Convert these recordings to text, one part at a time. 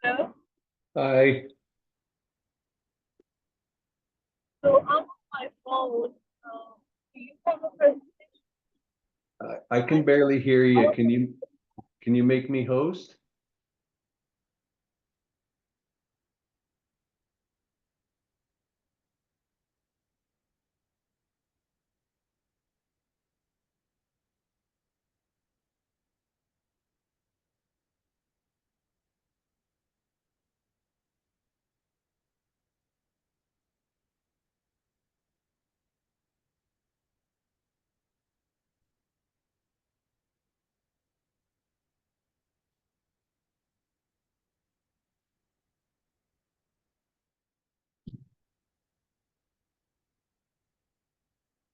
Hello. Hi, So I'm on my phone. Do you have a presentation? I can barely hear you. Can you make me host?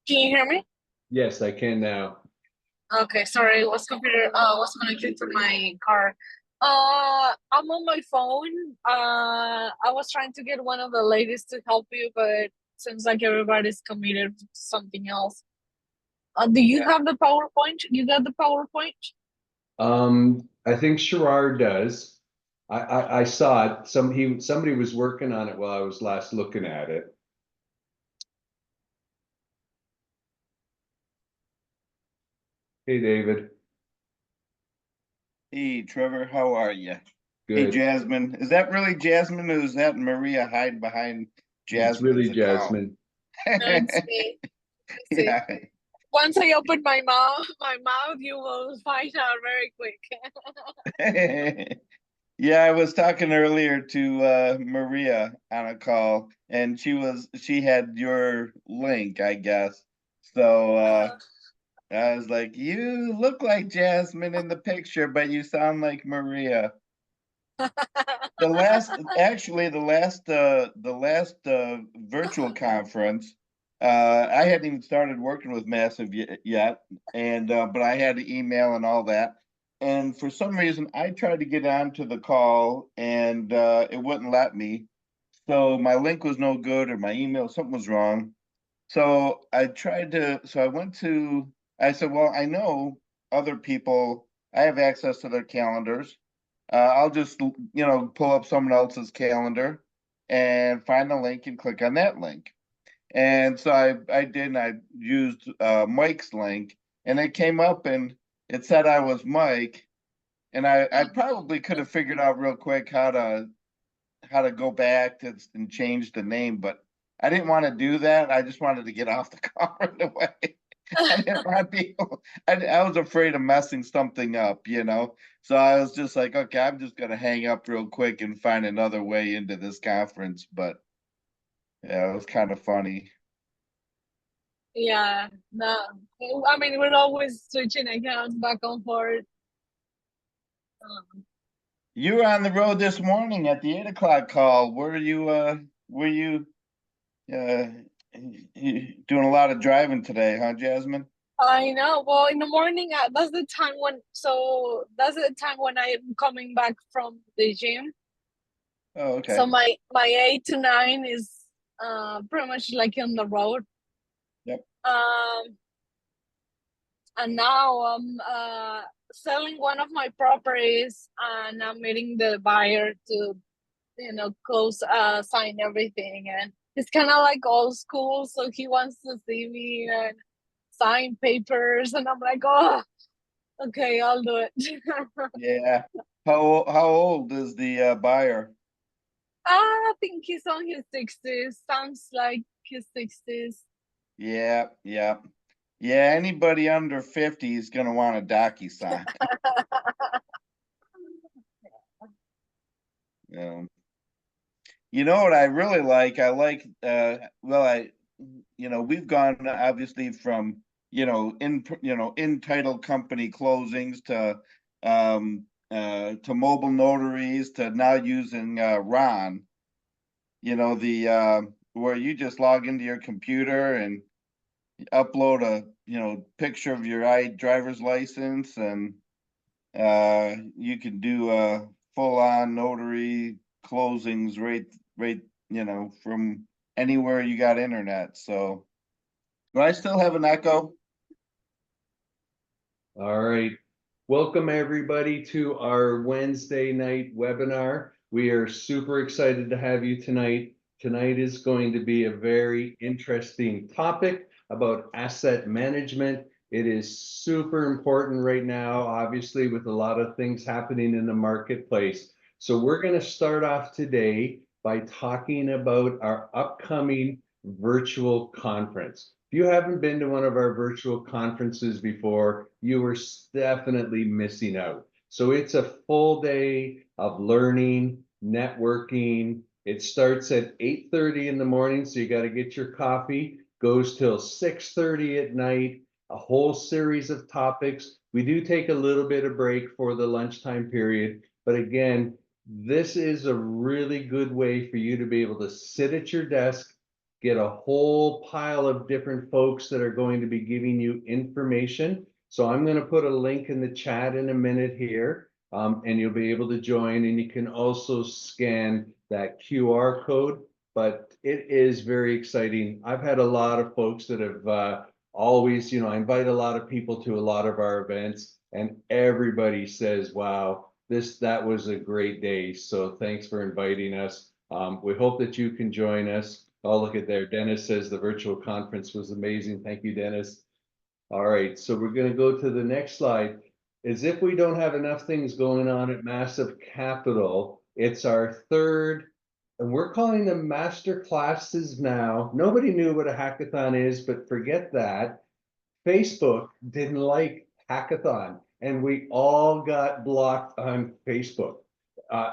Can you hear me? Yes, I can now. Okay, sorry, it was computer was connected to my car. I'm on my phone. I was trying to get one of the ladies to help you, but seems like everybody's committed to something else. Do you Yeah. have the PowerPoint? You got the PowerPoint? I think Sherrard does. I saw it. Somebody was working on it while I was last looking at it. Hey, David. Hey Trevor, how are you? Hey Good. Jasmine, is that really Jasmine or is that Maria hiding behind It's Jasmine's really account? Jasmine. No, it's me. It's me. Yeah, Once I open my mouth, you will find out very quick. yeah. I was talking earlier to Maria on a call, and she had your link, I guess. So I was like, "You look like Jasmine in the picture, but you sound like Maria." The last, actually, the last virtual conference, I hadn't even started working with Massive yet, and but I had to email and all that. And for some reason, I tried to get onto the call, and it wouldn't let me. So my link was no good, or my email, something was wrong. So I went to, I said, well, I know other people, I have access to their calendars. I'll just, pull up someone else's calendar and find the link and click on that link. And so I did, and I used Mike's link, and it came up and it said I was Mike. And I probably could have figured out real quick how to go back and change the name, but I didn't want to do that. I just wanted to get off the call right away. I didn't want people. I was afraid of messing something up. So I was just like, okay, I'm just gonna hang up real quick and find another way into this conference. But yeah, it was kind of funny. Yeah, no, I mean, we're always switching accounts back and forth. Um, You were on the road this morning at the 8 o'clock call. Were you uh doing a lot of driving today, huh, Jasmine? I know. Well, in the morning, that's the time when I'm coming back from the gym. Oh, So okay. my 8 to 9 is pretty much like on the road. Yep. Um, and now I'm selling one of my properties, and I'm meeting the buyer to close, sign everything, and it's kind of like old school, so he wants to see me and sign papers, and I'm like, oh, okay, I'll do it. Yeah. How old is the buyer? I think he's on his 60s. Sounds like his 60s. Yeah, yeah. Yeah, anybody under 50 is gonna want a DocuSign. Um, you know what I really like? I like well we've gone obviously from in title company closings to mobile notaries to now using Ron, the where you just log into your computer and upload a picture of your driver's license, and you can do full on notary closings right from anywhere you got internet. So do I still have an echo? All right. Welcome everybody to our Wednesday night webinar. We are super excited to have you tonight. Tonight is going to be a very interesting topic about asset management. It is super important right now, obviously, with a lot of things happening in the marketplace. So we're going to start off today by talking about our upcoming virtual conference. If you haven't been to one of our virtual conferences before, you are definitely missing out. So it's a full day of learning, networking. It starts at 8:30 in the morning, so you got to get your coffee, goes till 6:30 at night, a whole series of topics. We do take a little bit of break for the lunchtime period, but again, this is a really good way for you to be able to sit at your desk, get a whole pile of different folks that are going to be giving you information. So I'm going to put a link in the chat in a minute here, and you'll be able to join, and you can also scan that QR code, but it is very exciting. I've had a lot of folks that have always, I invite a lot of people to a lot of our events, and everybody says, wow, that was a great day. So thanks for inviting us. We hope that you can join us. Oh, look at there. Dennis says the virtual conference was amazing. Thank you, Dennis. All right, so we're going to go to the next slide. As if we don't have enough things going on at Massive Capital, it's our third, and we're calling them master classes now. Nobody knew what a hackathon is, but forget that. Facebook didn't like hackathon, and we all got blocked on Facebook.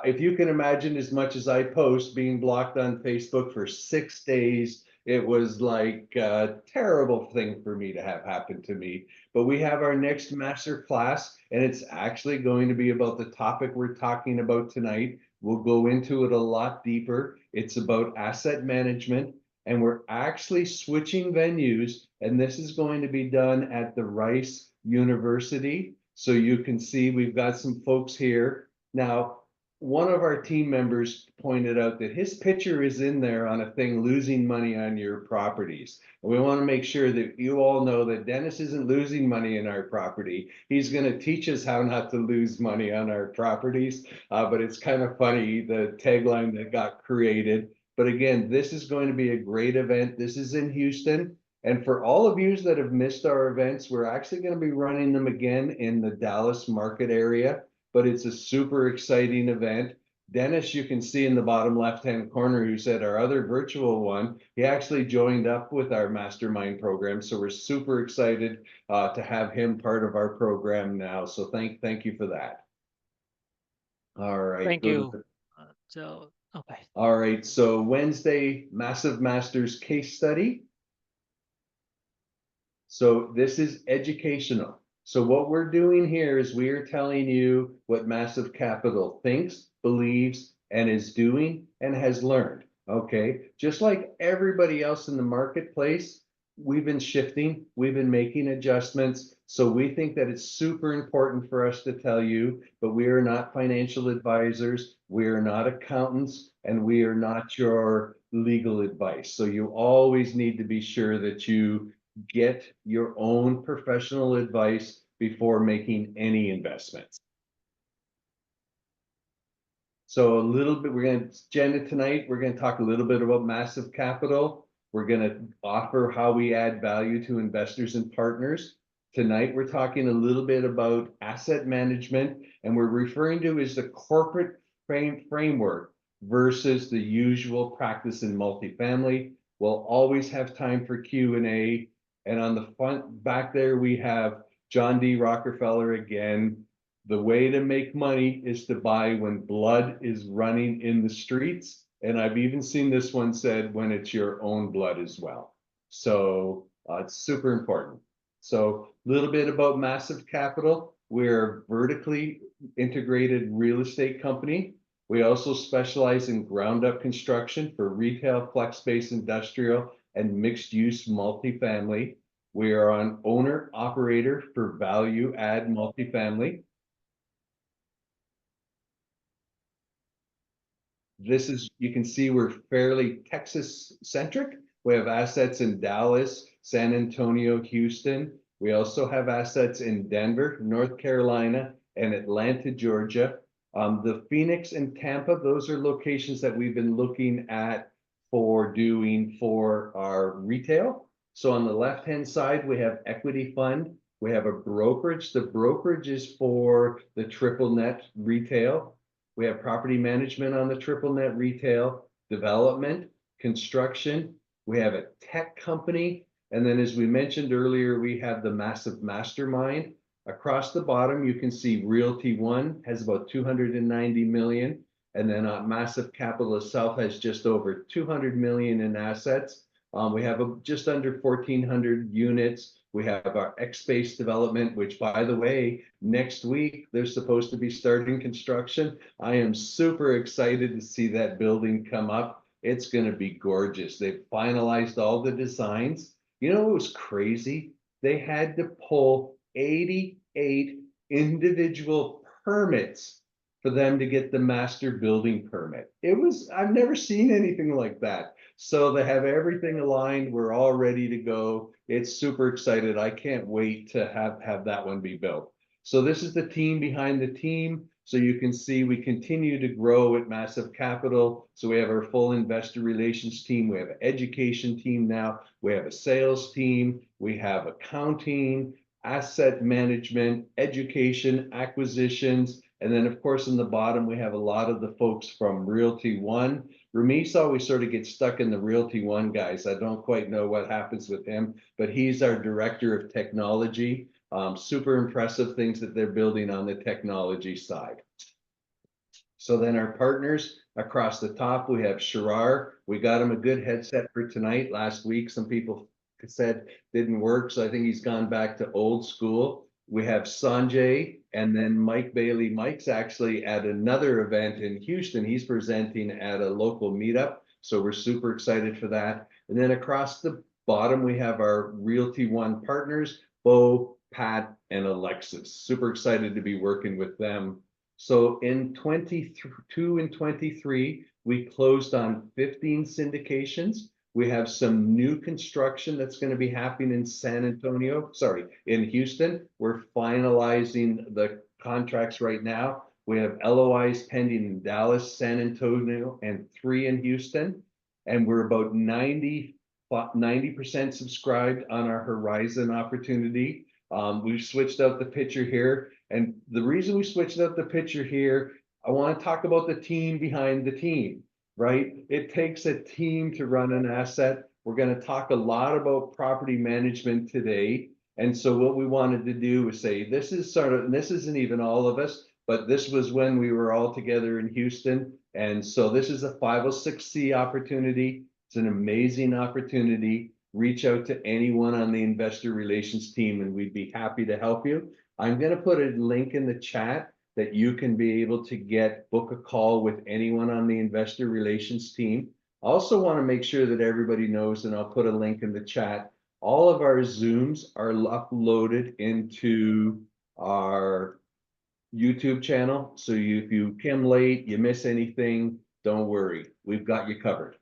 If you can imagine, as much as I post, being blocked on Facebook for 6 days, it was like a terrible thing for me to have happen to me. But we have our next master class, and it's actually going to be about the topic we're talking about tonight. We'll go into it a lot deeper. It's about asset management, and we're actually switching venues, and this is going to be done at the Rice University. So you can see we've got some folks here. Now, one of our team members pointed out that his picture is in there on a thing, losing money on your properties. And we want to make sure that you all know that Dennis isn't losing money in our property. He's going to teach us how not to lose money on our properties. But it's kind of funny, the tagline that got created. But again, this is going to be a great event. This is in Houston. And for all of you that have missed our events, we're actually going to be running them again in the Dallas market area, but it's a super exciting event. Dennis, you can see in the bottom left-hand corner, who said our other virtual one, he actually joined up with our mastermind program. So we're super excited to have him part of our program now. So thank you for that. All right. Thank you. So, okay. All right, so Wednesday, Massive Masters case study. So this is educational. So what we're doing here is we are telling you what Massive Capital thinks, believes, and is doing and has learned, okay? Just like everybody else in the marketplace, we've been shifting, we've been making adjustments. So we think that it's super important for us to tell you, but we are not financial advisors, we are not accountants, and we are not your legal advice. So you always need to be sure that you get your own professional advice before making any investments. So a little bit, agenda tonight, we're going to talk a little bit about Massive Capital. We're going to offer how we add value to investors and partners. Tonight, we're talking a little bit about asset management, and we're referring to as the corporate framework versus the usual practice in multifamily. We'll always have time for Q&A. And on the front back there, we have John D. Rockefeller again. The way to make money is to buy when blood is running in the streets. And I've even seen this one said when it's your own blood as well. So it's super important. So a little bit about Massive Capital. We're a vertically integrated real estate company. We also specialize in ground up construction for retail, flex space, industrial, and mixed use multifamily. We are an owner operator for value add multifamily. This is, you can see we're fairly Texas centric. We have assets in Dallas, San Antonio, Houston. We also have assets in Denver, North Carolina, and Atlanta, Georgia. The Phoenix and Tampa, those are locations that we've been looking at for doing for our retail. So on the left-hand side, we have equity fund. We have a brokerage. The brokerage is for the triple net retail. We have property management on the triple net retail, development, construction. We have a tech company. And then as we mentioned earlier, we have the massive mastermind. Across the bottom, you can see Realty One has about 290 million. And then Massive Capital itself has just over 200 million in assets. We have just under 1,400 units. We have our X-Space development, which, by the way, next week, they're supposed to be starting construction. I am super excited to see that building come up. It's going to be gorgeous. They've finalized all the designs. You know, it was crazy. They had to pull 88 individual permits for them to get the master building permit. I've never seen anything like that. So they have everything aligned. We're all ready to go. It's super excited. I can't wait to have that one be built. So this is the team behind the team. So you can see we continue to grow at Massive Capital. So we have our full investor relations team. We have an education team now. We have a sales team. We have accounting, asset management, education, acquisitions. And then, of course, in the bottom, we have a lot of the folks from Realty One. Ramesh always sort of gets stuck in the Realty One guys. I don't quite know what happens with him, but he's our director of technology. Super impressive things that they're building on the technology side. So then our partners across the top, we have Shirar. We got him a good headset for tonight. Last week, some people said didn't work, so I think he's gone back to old school. We have Sanjay and then Mike Bailey. Mike's actually at another event in Houston. He's presenting at a local meetup, so we're super excited for that. And then across the bottom, we have our Realty One partners, Bo, Pat, and Alexis. Super excited to be working with them. So in 22 and 23, we closed on 15 syndications. We have some new construction that's going to be happening in Houston. We're finalizing the contracts right now. We have LOIs pending in Dallas, San Antonio, and 3 in Houston. And we're about 90% subscribed on our Horizon opportunity. We've switched out the picture here. And the reason we switched out the picture here, I want to talk about the team behind the team, right? It takes a team to run an asset. We're going to talk a lot about property management today. And so what we wanted to do was say, this isn't even all of us, but this was when we were all together in Houston. And so this is a 506C opportunity. It's an amazing opportunity. Reach out to anyone on the investor relations team and we'd be happy to help you. I'm going to put a link in the chat that you can be able to book a call with anyone on the investor relations team. I also want to make sure that everybody knows, and I'll put a link in the chat, all of our Zooms are uploaded into our YouTube channel. So if you come late, you miss anything, don't worry. We've got you covered.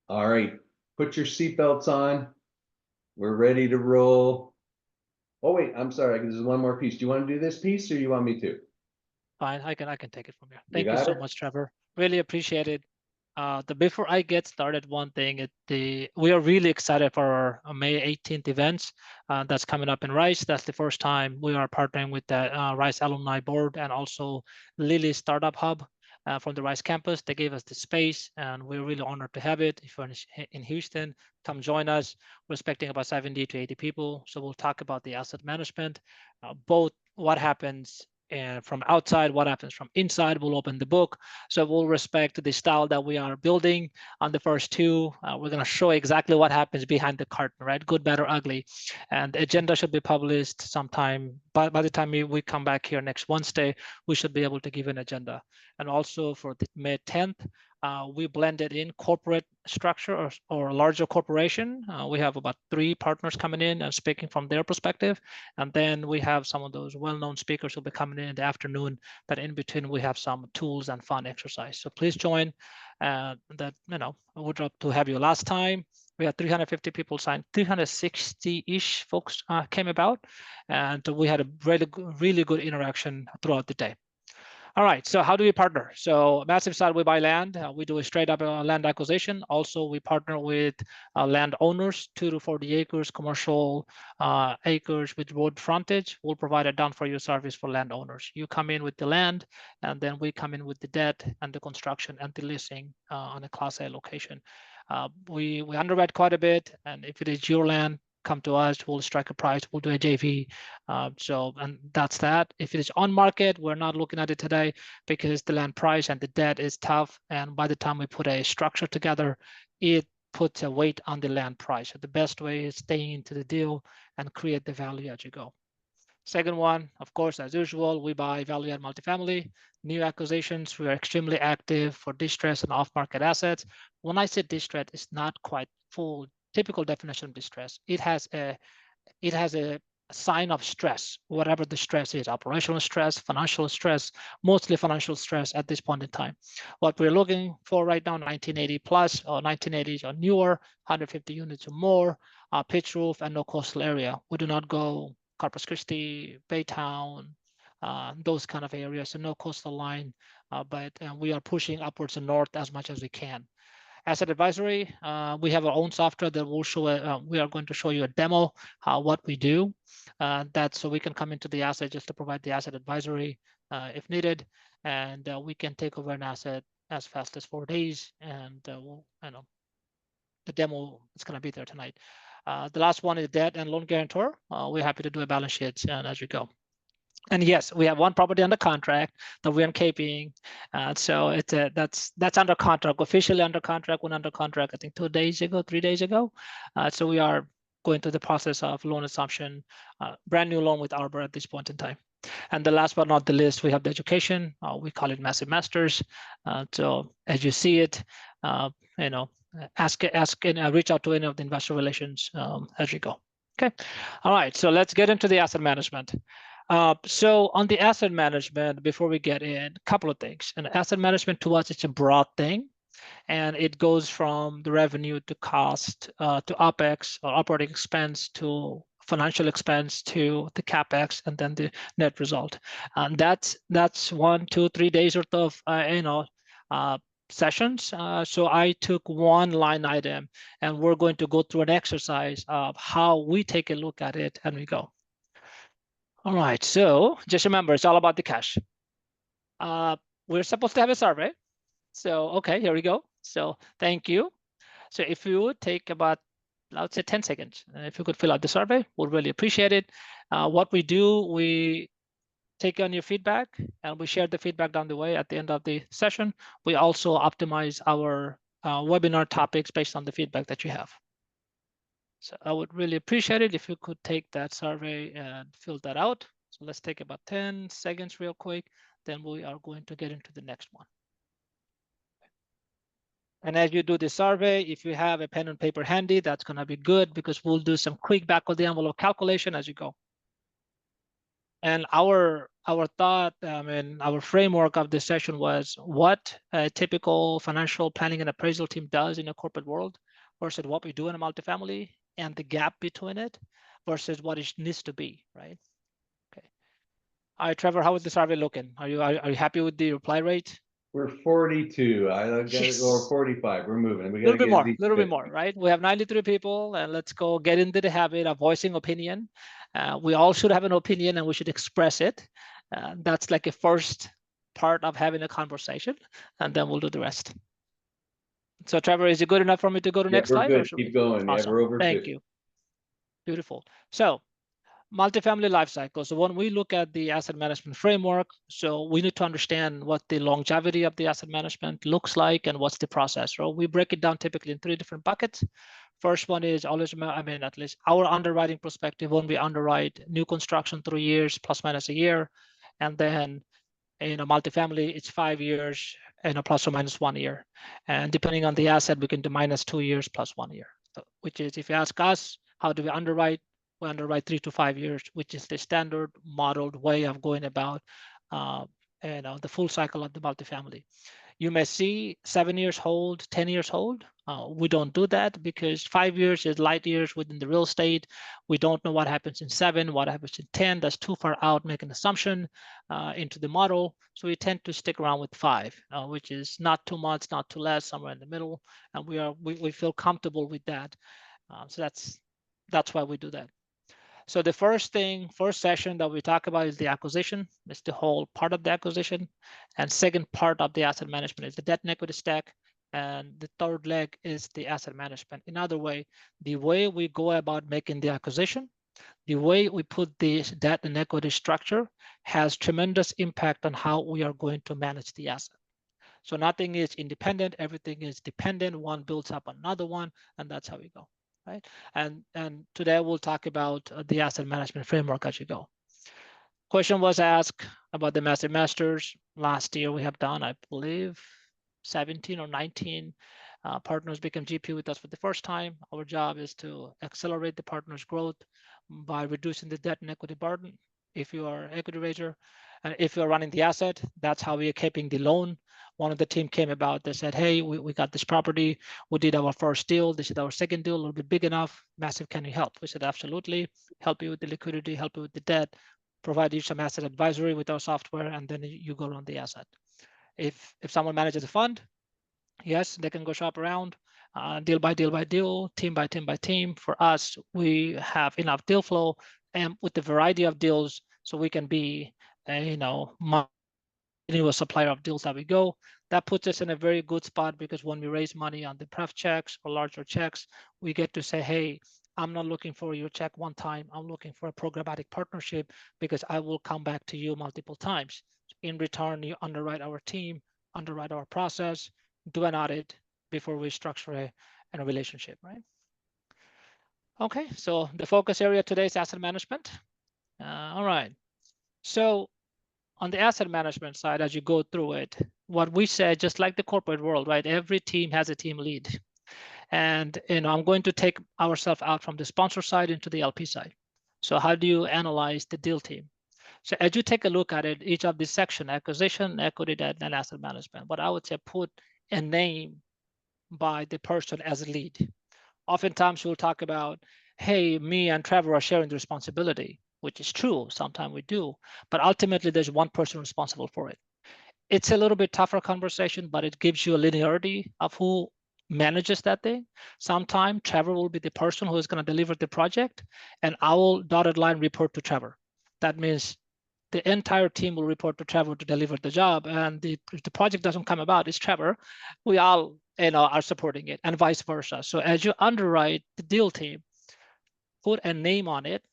All right, put your seatbelts on. We're ready to roll. Oh wait, I'm sorry. There's one more piece. Do you want to do this piece, or you want me to? Fine, I can take it from here. Thank you got so it? much, Trevor. Really appreciate it. Before I get started, one thing, we are really excited for our May 18th events that's coming up in Rice. That's the first time we are partnering with the Rice Alumni Board and also Lily Startup Hub from the Rice campus. They gave us the space and we're really honored to have it. If you're in Houston, come join us. We're expecting about 70 to 80 people. So we'll talk about the asset management, both what happens from outside, what happens from inside. We'll open the book. So we'll respect the style that we are building on the first two. We're going to show exactly what happens behind the curtain, right? Good, bad, or ugly. And the agenda should be published sometime. By the time we come back here next Wednesday, we should be able to give an agenda. And also for the May 10th, we blended in corporate structure or larger corporation. We have about 3 partners coming in and speaking from their perspective. And then we have some of those well-known speakers who will be coming in the afternoon, that in between we have some tools and fun exercise. So please join. I would love to have you last time. We had 350 people signed, 360-ish folks came about, and we had a really good interaction throughout the day. All right, so how do we partner? So Massive side, we buy land. We do a straight up land acquisition. Also, we partner with landowners, 2 to 40 acres, commercial acres with road frontage. We'll provide a done-for-you service for landowners. You come in with the land, and then we come in with the debt and the construction and the leasing on a Class A location. We underwrite quite a bit, and if it is your land, come to us, we'll strike a price, we'll do a JV. And that's that. If it is on market, we're not looking at it today because the land price and the debt is tough. And by the time we put a structure together, it puts a weight on the land price. So the best way is staying into the deal and create the value as you go. Second one, of course, as usual, we buy value-add multifamily, new acquisitions. We are extremely active for distress and off-market assets. When I say distress, it's not quite full typical definition of distress. It has a sign of stress, whatever the stress is, operational stress, financial stress, mostly financial stress at this point in time. What we're looking for right now, 1980 plus or 1980s or newer, 150 units or more, pitch roof and no coastal area. We do not go Corpus Christi, Baytown, those kind of areas, so no coastal line, but we are pushing upwards and north as much as we can. Asset advisory, we have our own software that will show, we are going to show you a demo, what we do. That's so we can come into the asset just to provide the asset advisory if needed. And we can take over an asset as fast as 4 days. And the demo is gonna be there tonight. The last one is debt and loan guarantor. We're happy to do a balance sheet as we go. And yes, we have one property under contract that we're keeping. So it's that's under contract, officially under contract, went under contract, I think 3 days ago. So we are going through the process of loan assumption, brand new loan with Arbor at this point in time. And the last but not the least, we have the education. We call it Massive Masters. So as you see it, ask and reach out to any of the investor relations as you go. Okay. All right. So let's get into the asset management. So on the asset management, before we get in, a couple of things. And asset management to us, it's a broad thing. And it goes from the revenue to cost to OPEX or operating expense to financial expense to the CapEx and then the net result. And that's 1, 2, 3 days worth of sessions. So I took one line item and we're going to go through an exercise of how we take a look at it and we go. All right, so just remember, it's all about the cash. We're supposed to have a survey. So, okay, here we go. So thank you. So if you would take about, let's say 10 seconds, if you could fill out the survey, we'd really appreciate it. What we do, we take on your feedback and we share the feedback down the way at the end of the session. We also optimize our webinar topics based on the feedback that you have. So I would really appreciate it if you could take that survey and fill that out. So let's take about 10 seconds real quick. Then we are going to get into the next one. And as you do the survey, if you have a pen and paper handy, that's going to be good because we'll do some quick back of the envelope calculation as you go. And our thought and our framework of this session was what a typical financial planning and appraisal team does in a corporate world versus what we do in a multifamily and the gap between it versus what it needs to be, right? Okay. All right, Trevor, how is the survey looking? Are you happy with the reply rate? We're 42. I got to go or 45. We're moving. We got to get a little bit more, right? We have 93 people, and let's go get into the habit of voicing opinion. We all should have an opinion, and we should express it. That's like a first part of having a conversation, and then we'll do the rest. So, Trevor, is it good enough for me to go to next slide? Good. Keep going. Awesome. Yeah, we're over 50. Thank you. Beautiful. So, multifamily life cycle. So when we look at the asset management framework, so we need to understand what the longevity of the asset management looks like and what's the process. So we break it down typically in 3 different buckets. First one is always, at least our underwriting perspective, when we underwrite new construction 3 years plus minus a year, and then multifamily, it's 5 years and plus or minus 1 year. And depending on the asset, we can do minus 2 years plus 1 year, which is, if you ask us, how do we underwrite? We underwrite 3 to 5 years, which is the standard modeled way of going about the full cycle of the multifamily. You may see 7 years hold, 10 years hold. We don't do that because 5 years is light years within the real estate. We don't know what happens in 7, what happens in 10. That's too far out, make an assumption into the model. So we tend to stick around with 5, which is not too much, not too less, somewhere in the middle. And we feel comfortable with that. So that's why we do that. So the first session that we talk about is the acquisition. It's the whole part of the acquisition. And second part of the asset management is the debt and equity stack. And the third leg is the asset management. In other way, the way we go about making the acquisition, the way we put the debt and equity structure has tremendous impact on how we are going to manage the asset. So nothing is independent, everything is dependent. One builds up another one, and that's how we go. Right? And today we'll talk about the asset management framework as you go. Question was asked about the Massive Masters. Last year we have done, I believe, 17 or 19 partners become GP with us for the first time. Our job is to accelerate the partners' growth by reducing the debt and equity burden. If you are an equity raiser, and if you're running the asset, that's how we are keeping the loan. One of the team came about, they said, hey, we got this property. We did our first deal. This is our second deal, a little bit big enough. Massive, can you help? We said, absolutely. Help you with the liquidity, help you with the debt, provide you some asset advisory with our software, and then you go run the asset. If someone manages a fund, yes, they can go shop around, deal by deal by deal, team by team by team. For us, we have enough deal flow and with the variety of deals, so we can be, a supplier of deals that we go. That puts us in a very good spot because when we raise money on the pref checks or larger checks, we get to say, hey, I'm not looking for your check one time. I'm looking for a programmatic partnership because I will come back to you multiple times. In return, you underwrite our team, underwrite our process, do an audit before we structure a relationship, right? Okay, so the focus area today is asset management. All right, so on the asset management side, as you go through it, what we say, just like the corporate world, right? Every team has a team lead. And I'm going to take ourselves out from the sponsor side into the LP side. So how do you analyze the deal team? So as you take a look at it, each of these sections, acquisition, equity, debt, and asset management, but I would say put a name by the person as a lead. Oftentimes we'll talk about, hey, me and Trevor are sharing the responsibility, which is true. Sometimes we do, but ultimately there's one person responsible for it. It's a little bit tougher conversation, but it gives you a linearity of who manages that thing. Sometimes Trevor will be the person who is going to deliver the project, and I will dotted line report to Trevor. That means the entire team will report to Trevor to deliver the job, and if the project doesn't come about, it's Trevor. We all are supporting it, and vice versa. So as you underwrite the deal team, put a name on it,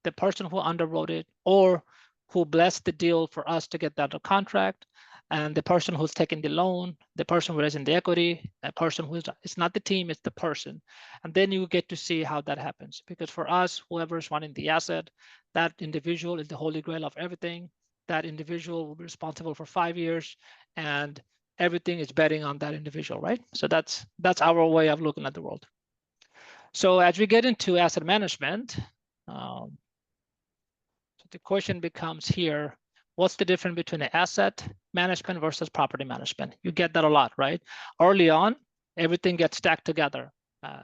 the person who underwrote it or who blessed the deal for us to get that contract, and the person who's taking the loan, the person who is in the equity, a person who's, it's not the team, it's the person. And then you get to see how that happens. Because for us, whoever's running the asset, that individual is the holy grail of everything. That individual will be responsible for 5 years, and everything is betting on that individual, right? So that's our way of looking at the world. So as we get into asset management, so the question becomes here, what's the difference between asset management versus property management? You get that a lot, right? Early on, everything gets stacked together.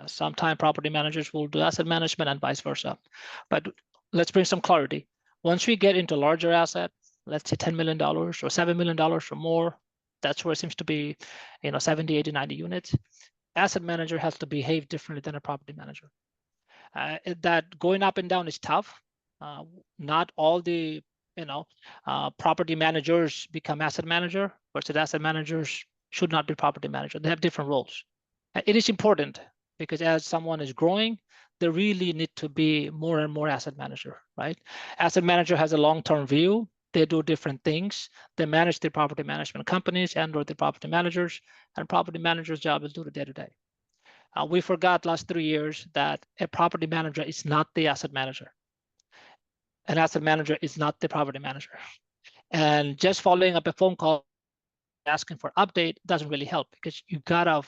Sometimes property managers will do asset management and vice versa. But let's bring some clarity. Once we get into larger asset, let's say $10 million or $7 million or more, that's where it seems to be, 70, 80, 90 units. Asset manager has to behave differently than a property manager. That going up and down is tough. Not all the property managers become asset manager, versus asset managers should not be property manager. They have different roles. It is important because as someone is growing, they really need to be more and more asset manager, right? Asset manager has a long-term view. They do different things. They manage the property management companies and/or the property managers, and property manager's job is do the day-to-day. We forgot last 3 years that a property manager is not the asset manager. An asset manager is not the property manager. And just following up a phone call, asking for update doesn't really help because you gotta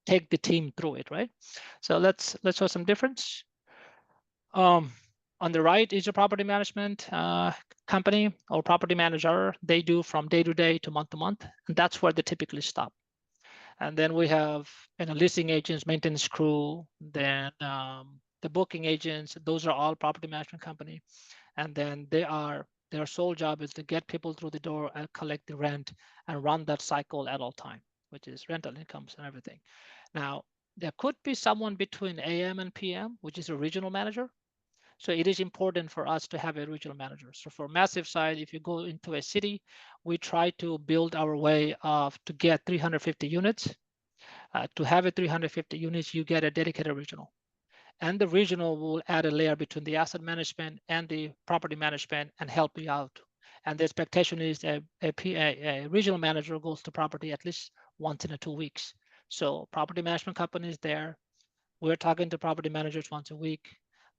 take the team through it, right? So let's show some difference. On the right is your property management company or property manager. They do from day to day to month, and that's where they typically stop. And then we have leasing agents, maintenance crew, then the booking agents. Those are all property management company, and then their sole job is to get people through the door and collect the rent and run that cycle at all time, which is rental incomes and everything. Now, there could be someone between AM and PM, which is a regional manager. So it is important for us to have a regional manager. So for massive side, if you go into a city, we try to build our way of to get 350 units. To have a 350 units, you get a dedicated regional. And the regional will add a layer between the asset management and the property management and help you out. And the expectation is a regional manager goes to property at least once in 2 weeks. So property management company is there. We're talking to property managers once a week.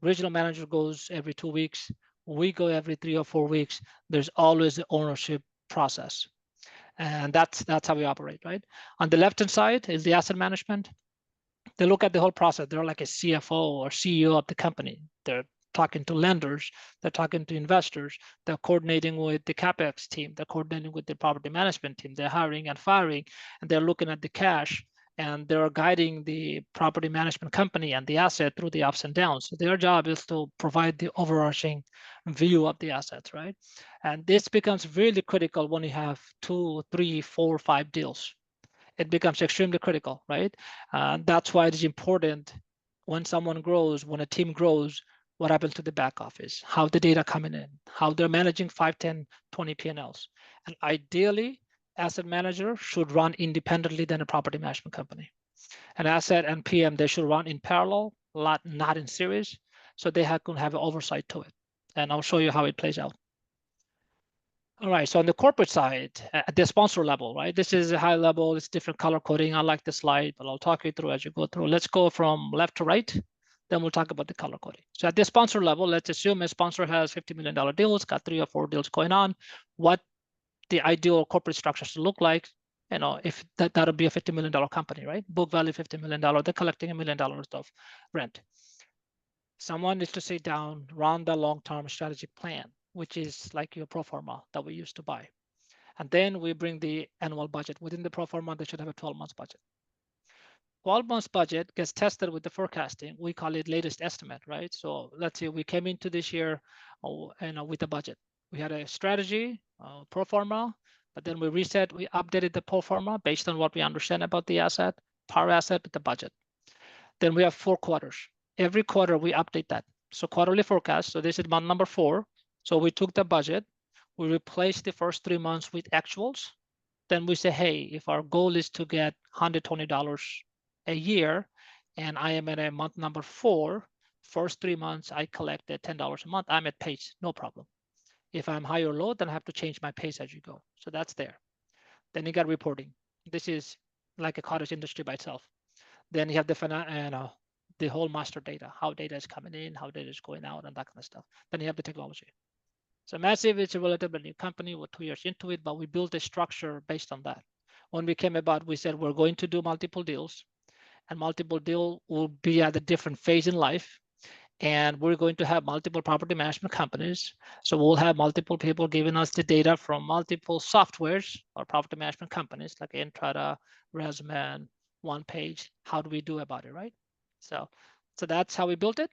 Regional manager goes every 2 weeks. We go every 3 or 4 weeks. There's always the ownership process. And that's how we operate, right? On the left-hand side is the asset management. They look at the whole process. They're like a CFO or CEO of the company. They're talking to lenders. They're talking to investors. They're coordinating with the CapEx team. They're coordinating with the property management team. They're hiring and firing, and they're looking at the cash, and they're guiding the property management company and the asset through the ups and downs. So their job is to provide the overarching view of the assets, right? And this becomes really critical when you have 2, 3, 4, 5 deals. It becomes extremely critical, right? That's why it is important when someone grows, when a team grows, what happens to the back office, how the data coming in, how they're managing 5, 10, 20 P&Ls. And ideally, asset manager should run independently than a property management company. And asset and PM, they should run in parallel, not in series, so they can have an oversight to it. And I'll show you how it plays out. All right, so on the corporate side, at the sponsor level, right? This is a high level, it's different color coding. I like the slide, but I'll talk you through as you go through. Let's go from left to right, then we'll talk about the color coding. So at the sponsor level, let's assume a sponsor has $50 million deals, got 3 or 4 deals going on. What the ideal corporate structure should look like, if that'll be a $50 million company, right? Book value $50 million, they're collecting $1 million of rent. Someone needs to sit down, run the long-term strategic plan, which is like your pro forma that we used to buy. And then we bring the annual budget. Within the pro forma, they should have a 12-month budget. 12 months budget gets tested with the forecasting. We call it latest estimate, right? So let's say we came into this year with a budget. We had a strategy, pro forma, but then we updated the pro forma based on what we understand about the asset, power asset with the budget. Then we have 4 quarters. Every quarter we update that. So quarterly forecast. So this is month number 4. So we took the budget, we replaced the first 3 months with actuals. Then we say, hey, if our goal is to get $120 a year, and I am at a month number 4, first 3 months, I collected $10 a month, I'm at pace, no problem. If I'm high or low, then I have to change my pace as you go. So that's there. Then you got reporting. This is like a cottage industry by itself. Then you have the whole master data, how data is coming in, how data is going out, and that kind of stuff. Then you have the technology. So Massive is a relatively new company. We're 2 years into it, but we built a structure based on that. When we came about, we said we're going to do multiple deals, and multiple deal will be at a different phase in life. And we're going to have multiple property management companies. So we'll have multiple people giving us the data from multiple softwares or property management companies like Entrata, ResMan, OnePage. How do we do about it, right? So that's how we built it.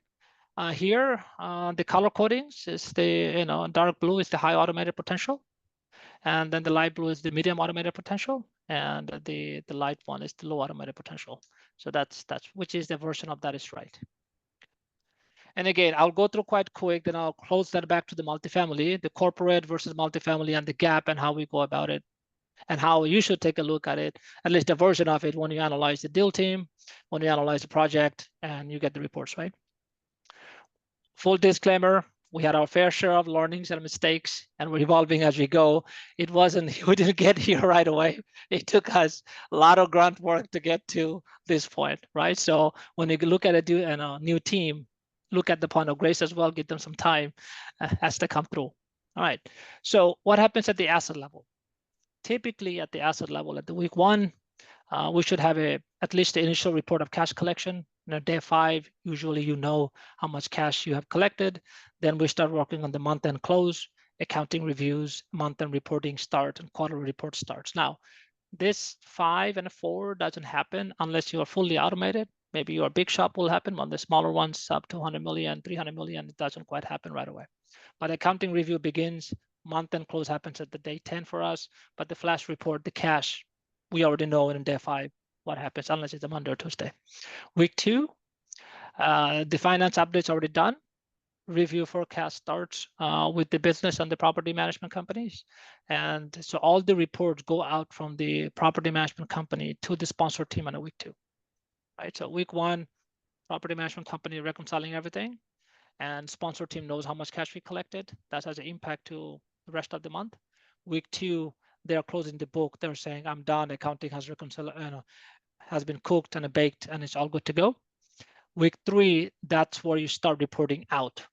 Here, the color codings is the dark blue is the high automated potential, and then the light blue is the medium automated potential, and the light one is the low automated potential. So that's which is the version of that is right. And again, I'll go through quite quick, then I'll close that back to the multifamily, the corporate versus multifamily, and the gap and how we go about it, and how you should take a look at it, at least a version of it when you analyze the deal team, when you analyze the project, and you get the reports, right? Full disclaimer, we had our fair share of learnings and mistakes, and we're evolving as we go. We didn't get here right away. It took us a lot of grunt work to get to this point, right? So when you look at a new team, look at the point of grace as well, give them some time as they come through. All right, so what happens at the asset level? Typically at the asset level, at the week 1, we should have at least the initial report of cash collection. Day 5, usually you know how much cash you have collected. Then we start working on the month-end close, accounting reviews, month-end reporting start, and quarterly report starts. Now, this 5 and 4 doesn't happen unless you are fully automated. Maybe your big shop will happen. On the smaller ones, sub 200 million, 300 million, it doesn't quite happen right away. But accounting review begins, month-end close happens at the day 10 for us, but the flash report, the cash, we already know in day 5 what happens, unless it's a Monday or Tuesday. Week 2, the finance update's already done. Review forecast starts with the business and the property management companies. And so all the reports go out from the property management company to the sponsor team on a week 2, right? So week 1, property management company reconciling everything, and sponsor team knows how much cash we collected. That has an impact to the rest of the month. Week 2, they're closing the book. They're saying, I'm done. Accounting has has been cooked and baked, and it's all good to go. Week 3, that's where you start reporting out.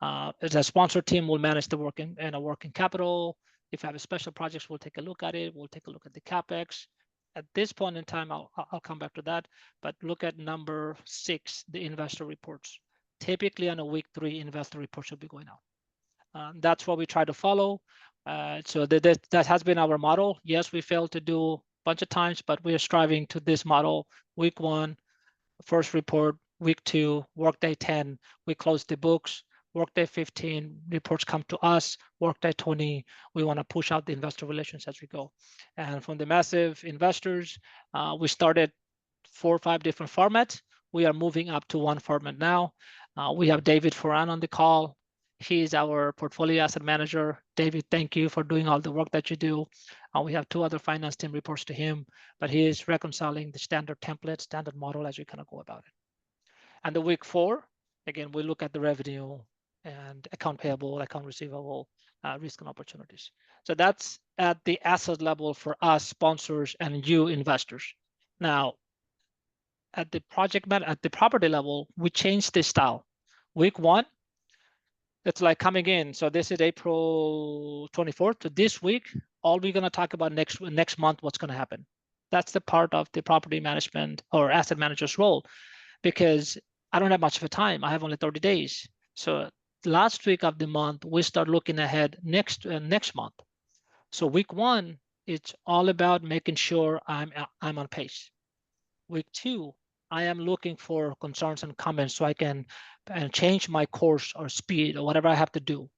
The sponsor team will manage the working capital. If you have a special projects, we'll take a look at it. We'll take a look at the CapEx. At this point in time, I'll come back to that. But look at number 6, the investor reports. Typically on a week 3, investor reports should be going out. That's what we try to follow. So that has been our model. Yes, we failed to do a bunch of times, but we are striving to this model. Week 1, first report. Week 2, workday 10, we close the books. Workday 15, reports come to us. Workday 20, we want to push out the investor relations as we go. And from the massive investors, we started 4 or 5 different formats. We are moving up to 1 format now. We have David Foran on the call. He's our portfolio asset manager. David, thank you for doing all the work that you do. We have 2 other finance team reports to him, but he is reconciling the standard template, standard model as we kind of go about it. And the week 4, again, we look at the revenue and account payable, account receivable, risk and opportunities. So that's at the asset level for us sponsors and you investors. Now, at the property level, we changed the style. Week 1, it's like coming in. So this is April 24th. So this week, all we're going to talk about next month, what's going to happen. That's the part of the property management or asset manager's role, because I don't have much of a time. I have only 30 days. So last week of the month, we start looking ahead next month. So week 1, it's all about making sure I'm on pace. Week 2, I am looking for concerns and comments so I can change my course or speed or whatever I have to do.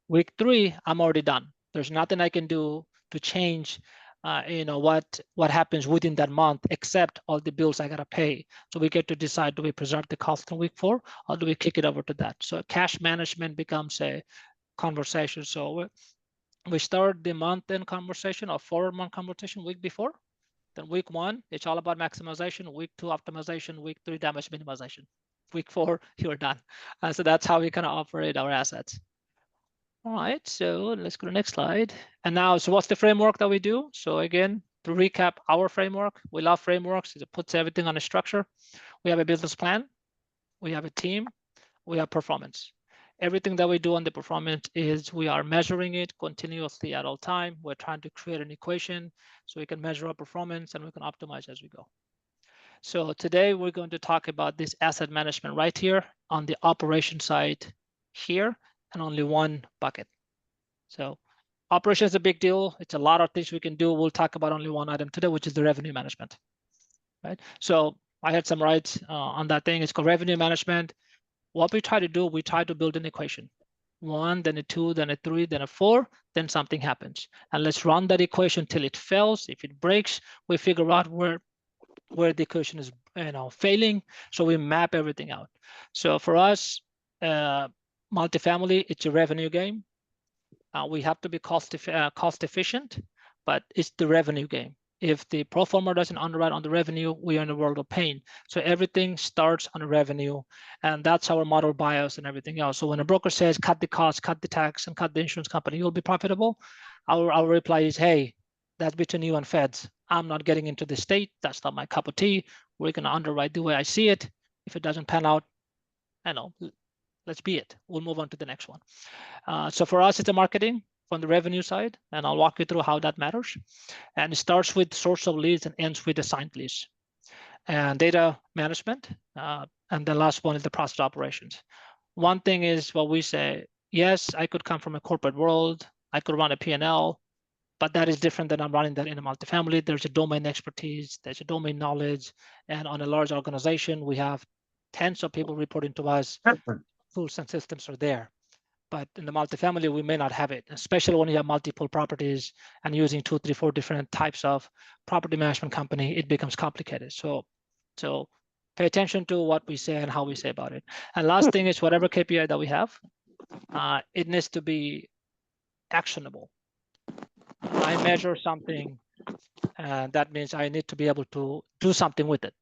Week 3, I'm already done. There's nothing I can do to change what happens within that month, except all the bills I gotta pay. So we get to decide, do we preserve the cost in week 4 or do we kick it over to that? So cash management becomes a conversation. So we start the month-end conversation or 4-month conversation week before. Then week 1, it's all about maximization. Week 2, optimization. Week 3, damage minimization. Week 4, you're done. So that's how we kind of operate our assets. All right, so let's go to the next slide. And now, so what's the framework that we do? So again, to recap our framework, we love frameworks. It puts everything on a structure. We have a business plan. We have a team. We have performance. Everything that we do on the performance is we are measuring it continuously at all time. We're trying to create an equation so we can measure our performance and we can optimize as we go. So today we're going to talk about this asset management right here on the operation side here, and only 1 bucket. So operation is a big deal. It's a lot of things we can do. We'll talk about only 1 item today, which is the revenue management, right? So I had some rights on that thing. It's called revenue management. What we try to do, we try to build an equation. 1, then a 2, then a 3, then a 4, then something happens. And let's run that equation till it fails. If it breaks, we figure out where the equation is failing. So we map everything out. So for us, multifamily, it's a revenue game. We have to be cost efficient, but it's the revenue game. If the pro forma doesn't underwrite on the revenue, we are in a world of pain. So everything starts on revenue, and that's our model bias and everything else. So when a broker says, cut the cost, cut the tax, and cut the insurance company, you'll be profitable, our reply is, hey, that's between you and feds. I'm not getting into the state. That's not my cup of tea. We're going to underwrite the way I see it. If it doesn't pan out, let's be it. We'll move on to the next one. So for us, it's a marketing from the revenue side, and I'll walk you through how that matters. And it starts with source of leads and ends with assigned leads. And data management, And the last one is the process operations. One thing is what we say, yes, I could come from a corporate world. I could run a P&L, but that is different than I'm running that in a multifamily. There's a domain expertise, there's a domain knowledge. And on a large organization, we have tens of people reporting to us. Tools and systems are there. But in the multifamily, we may not have it, especially when you have multiple properties and using 2, 3, 4 different types of property management company, it becomes complicated. So pay attention to what we say and how we say about it. And last thing is whatever KPI that we have, it needs to be actionable. I measure something, and that means I need to be able to do something with it.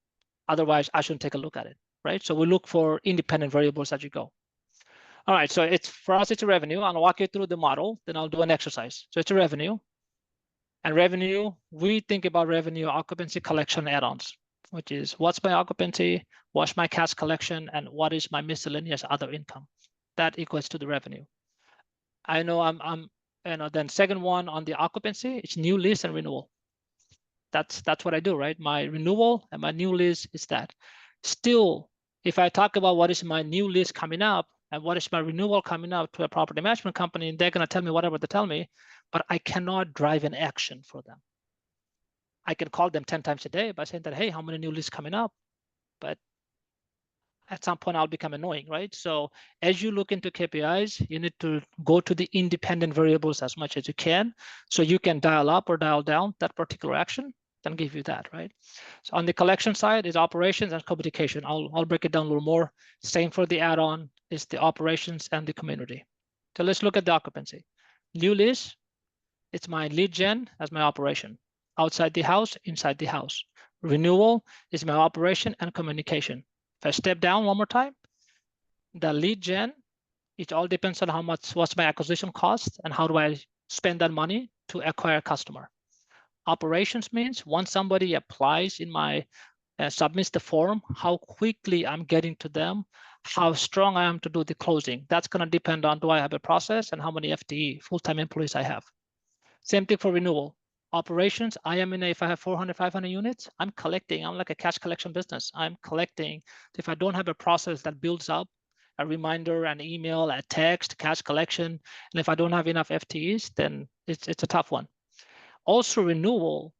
Otherwise, I shouldn't take a look at it, right? So we look for independent variables as you go. All right, so for us, it's a revenue. I'll walk you through the model, then I'll do an exercise. So it's a revenue. And revenue, we think about revenue, occupancy, collection, add-ons, which is what's my occupancy, what's my cash collection, and what is my miscellaneous other income. That equates to the revenue. I know then second one on the occupancy, it's new lease and renewal. That's what I do, right? My renewal and my new lease is that. Still, if I talk about what is my new lease coming up and what is my renewal coming up to a property management company, and they're going to tell me whatever they tell me, but I cannot drive an action for them. I can call them 10 times a day by saying that, hey, how many new leases coming up? But at some point I'll become annoying, right? So as you look into KPIs, you need to go to the independent variables as much as you can, so you can dial up or dial down that particular action, then give you that, right? So on the collection side is operations and communication. I'll break it down a little more. Same for the add-on is the operations and the community. So let's look at the occupancy. New lease, it's my lead gen as my operation. Outside the house, inside the house. Renewal is my operation and communication. If I step down one more time, the lead gen, it all depends on what's my acquisition cost and how do I spend that money to acquire a customer. Operations means once somebody applies in my, submits the form, how quickly I'm getting to them, how strong I am to do the closing. That's going to depend on do I have a process and how many FTE, full-time employees I have. Same thing for renewal. Operations, if I have 400, 500 units, I'm collecting. I'm like a cash collection business. I'm collecting. If I don't have a process that builds up a reminder, an email, a text, cash collection, and if I don't have enough FTEs, then it's a tough one. Also, renewal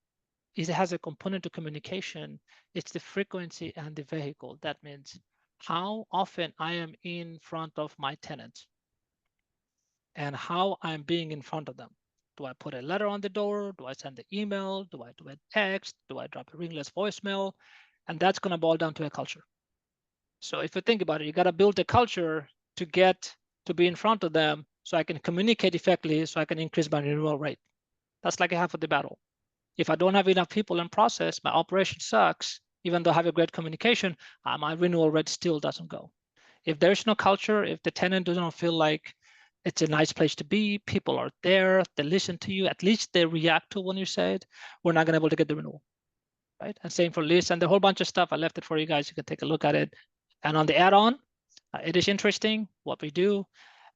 it has a component to communication. It's the frequency and the vehicle. That means how often I am in front of my tenants and how I'm being in front of them. Do I put a letter on the door? Do I send the email? Do I do a text? Do I drop a ringless voicemail? And that's going to boil down to a culture. So if you think about it, you got to build a culture to get to be in front of them so I can communicate effectively, so I can increase my renewal rate. That's like half of the battle. If I don't have enough people in process, my operation sucks. Even though I have a great communication, my renewal rate still doesn't go. If there's no culture, if the tenant doesn't feel like it's a nice place to be, people are there, they listen to you, at least they react to when you say it, we're not going to be able to get the renewal, right? And same for lease and the whole bunch of stuff. I left it for you guys. You can take a look at it. And on the add-on, it is interesting what we do.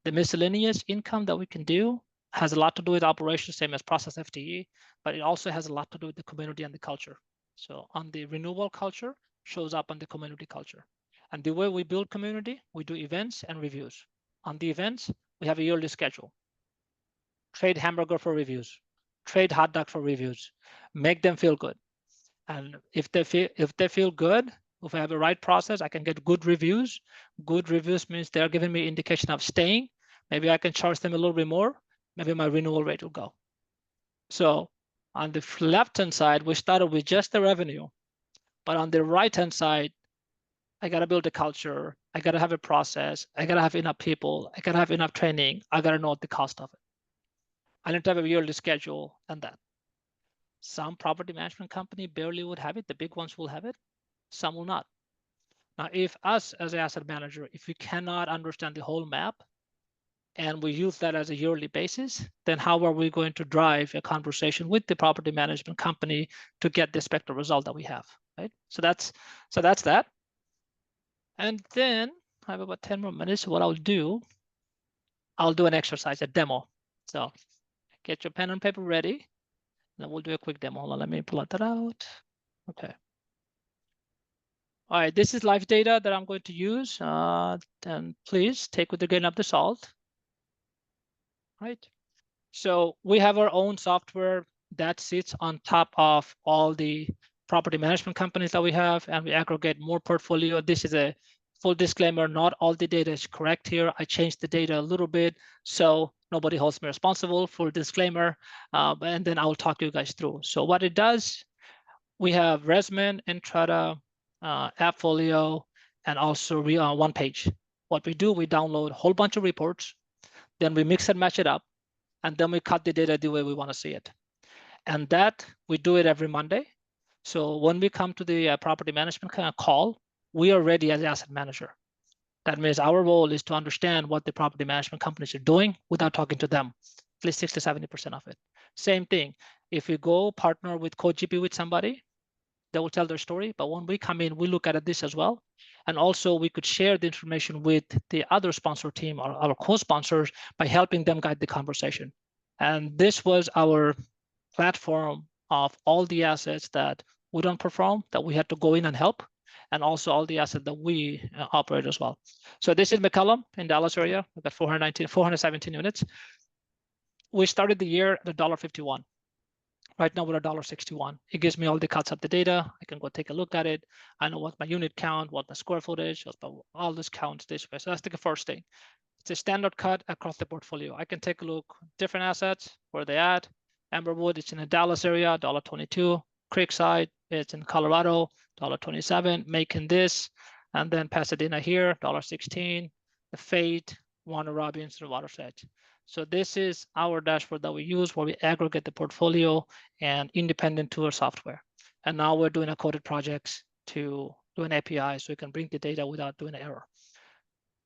The miscellaneous income that we can do has a lot to do with operations, same as process FTE, but it also has a lot to do with the community and the culture. So on the renewal culture shows up on the community culture. And the way we build community, we do events and reviews. On the events, we have a yearly schedule. Trade hamburger for reviews, trade hot dog for reviews, make them feel good. And if they feel good, if I have the right process, I can get good reviews. Good reviews means they're giving me indication of staying. Maybe I can charge them a little bit more. Maybe my renewal rate will go. So on the left-hand side, we started with just the revenue. But on the right-hand side, I got to build a culture. I got to have a process. I got to have enough people. I got to have enough training. I got to know the cost of it. I need to have a yearly schedule and that. Some property management company barely would have it. The big ones will have it. Some will not. Now, if us as an asset manager, if we cannot understand the whole map and we use that as a yearly basis, then how are we going to drive a conversation with the property management company to get the expected result that we have, right? So that's that. And then I have about 10 more minutes. What I'll do an exercise, a demo. So get your pen and paper ready. Then we'll do a quick demo. Hold on, let me pull that out. Okay. All right, this is live data that I'm going to use. And please take with a grain of the salt. Right. So we have our own software that sits on top of all the property management companies that we have, and we aggregate more portfolio. This is a full disclaimer, not all the data is correct here. I changed the data a little bit, so nobody holds me responsible. Full disclaimer, and then I will talk you guys through. So what it does, we have ResMan, Entrata, AppFolio, and also One Page. What we do, we download a whole bunch of reports, then we mix and match it up, and then we cut the data the way we want to see it. And that we do it every Monday. So when we come to the property management call, we are ready as the asset manager. That means our role is to understand what the property management companies are doing without talking to them, at least 60 to 70% of it. Same thing, if we go partner with CodeGP with somebody, they will tell their story. But when we come in, we look at this as well. And also we could share the information with the other sponsor team or our co-sponsors by helping them guide the conversation. And this was our platform of all the assets that we don't perform, that we had to go in and help, and also all the assets that we operate as well. So this is McCollum in Dallas area. We've got 417 units. We started the year at $1.51. Right now we're at $1.61. It gives me all the cuts of the data. I can go take a look at it. I know what my unit count, what my square footage, all this counts this way. So that's the first thing. It's a standard cut across the portfolio. I can take a look, different assets, where they at. Amberwood, it's in the Dallas area, $1.22. Creekside, it's in Colorado, $1.27. Macon this, and then Pasadena here, $1.16. The Fate, Warner Robins, and Watershed. So this is our dashboard that we use where we aggregate the portfolio and independent tool software. And now we're doing a coded projects to do an API so we can bring the data without doing an error.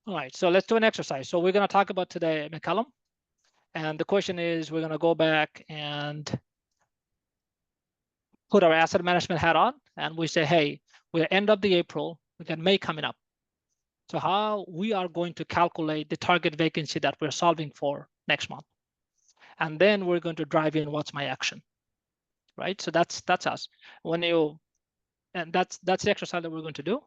All right, so let's do an exercise. So we're going to talk about today McCollum. And the question is, we're going to go back and put our asset management hat on. And we say, hey, we're end of the April, we got May coming up. So how we are going to calculate the target vacancy that we're solving for next month. And then we're going to drive in what's my action, right? So that's us. And that's the exercise that we're going to do.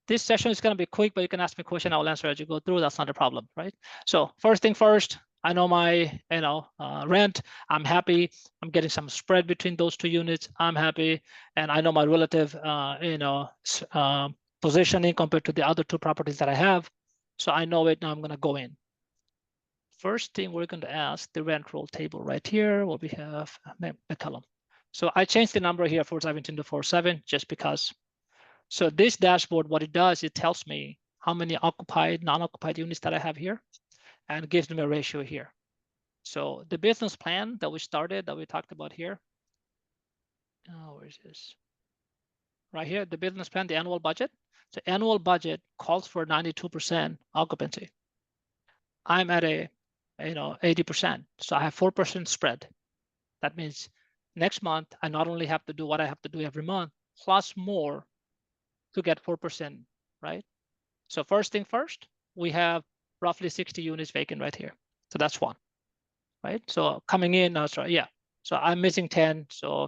This session is going to be quick, but you can ask me a question. I will answer as you go through. That's not a problem, right? So first thing first, I know my rent. I'm happy. I'm getting some spread between those two units. I'm happy, and I know my relative positioning compared to the other two properties that I have. So I know it. Now I'm going to go in. First thing we're going to ask the rent roll table right here. What we have McCollum. So I changed the number here 417 to 47 just because. So this dashboard, what it does, it tells me how many occupied, non-occupied units that I have here, and gives me a ratio here. So the business plan that we started, that we talked about here. Where is this? Right here, the business plan, the annual budget. So annual budget calls for 92% occupancy. I'm at 80%. So I have 4% spread. That means next month, I not only have to do what I have to do every month, plus more to get 4%, right? So first thing first, we have roughly 60 units vacant right here. So that's one, right? So coming in, sorry, yeah. So I'm missing 10, so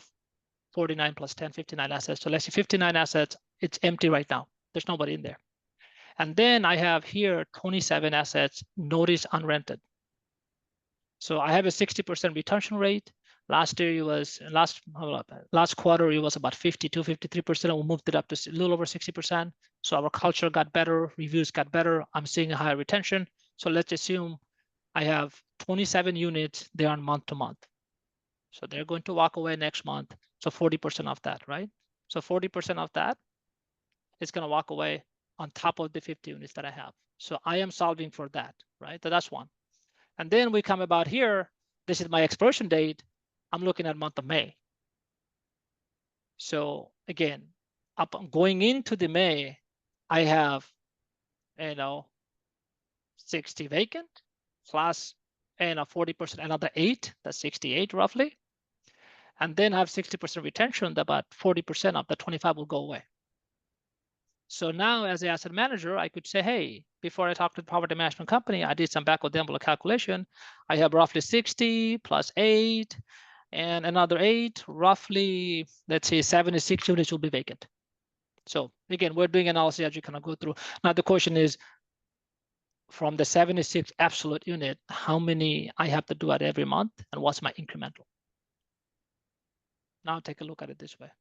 49 plus 10, 59 assets. So let's say 59 assets, it's empty right now. There's nobody in there. And then I have here 27 assets, notice unrented. So I have a 60% retention rate. Last year it was, last quarter it was about 52, 53%. And we moved it up to a little over 60%. So our culture got better, reviews got better. I'm seeing a higher retention. So let's assume I have 27 units, they are month to month. So they're going to walk away next month. So 40% of that, right? So 40% of that is going to walk away on top of the 50 units that I have. So I am solving for that, right? So that's one. And then we come about here. This is my expiration date. I'm looking at month of May. So again, going into the May, I have 60 vacant plus 40%, another 8, that's 68 roughly. And then I have 60% retention, about 40% of the 25 will go away. So now as the asset manager, I could say, hey, before I talk to the property management company, I did some back of the envelope calculation. I have roughly 60 plus 8 and another 8, roughly, let's say 76 units will be vacant. So again, we're doing analysis as you kind of go through. Now the question is, from the 76 absolute unit, how many I have to do at every month, and what's my incremental? Now take a look at it this way.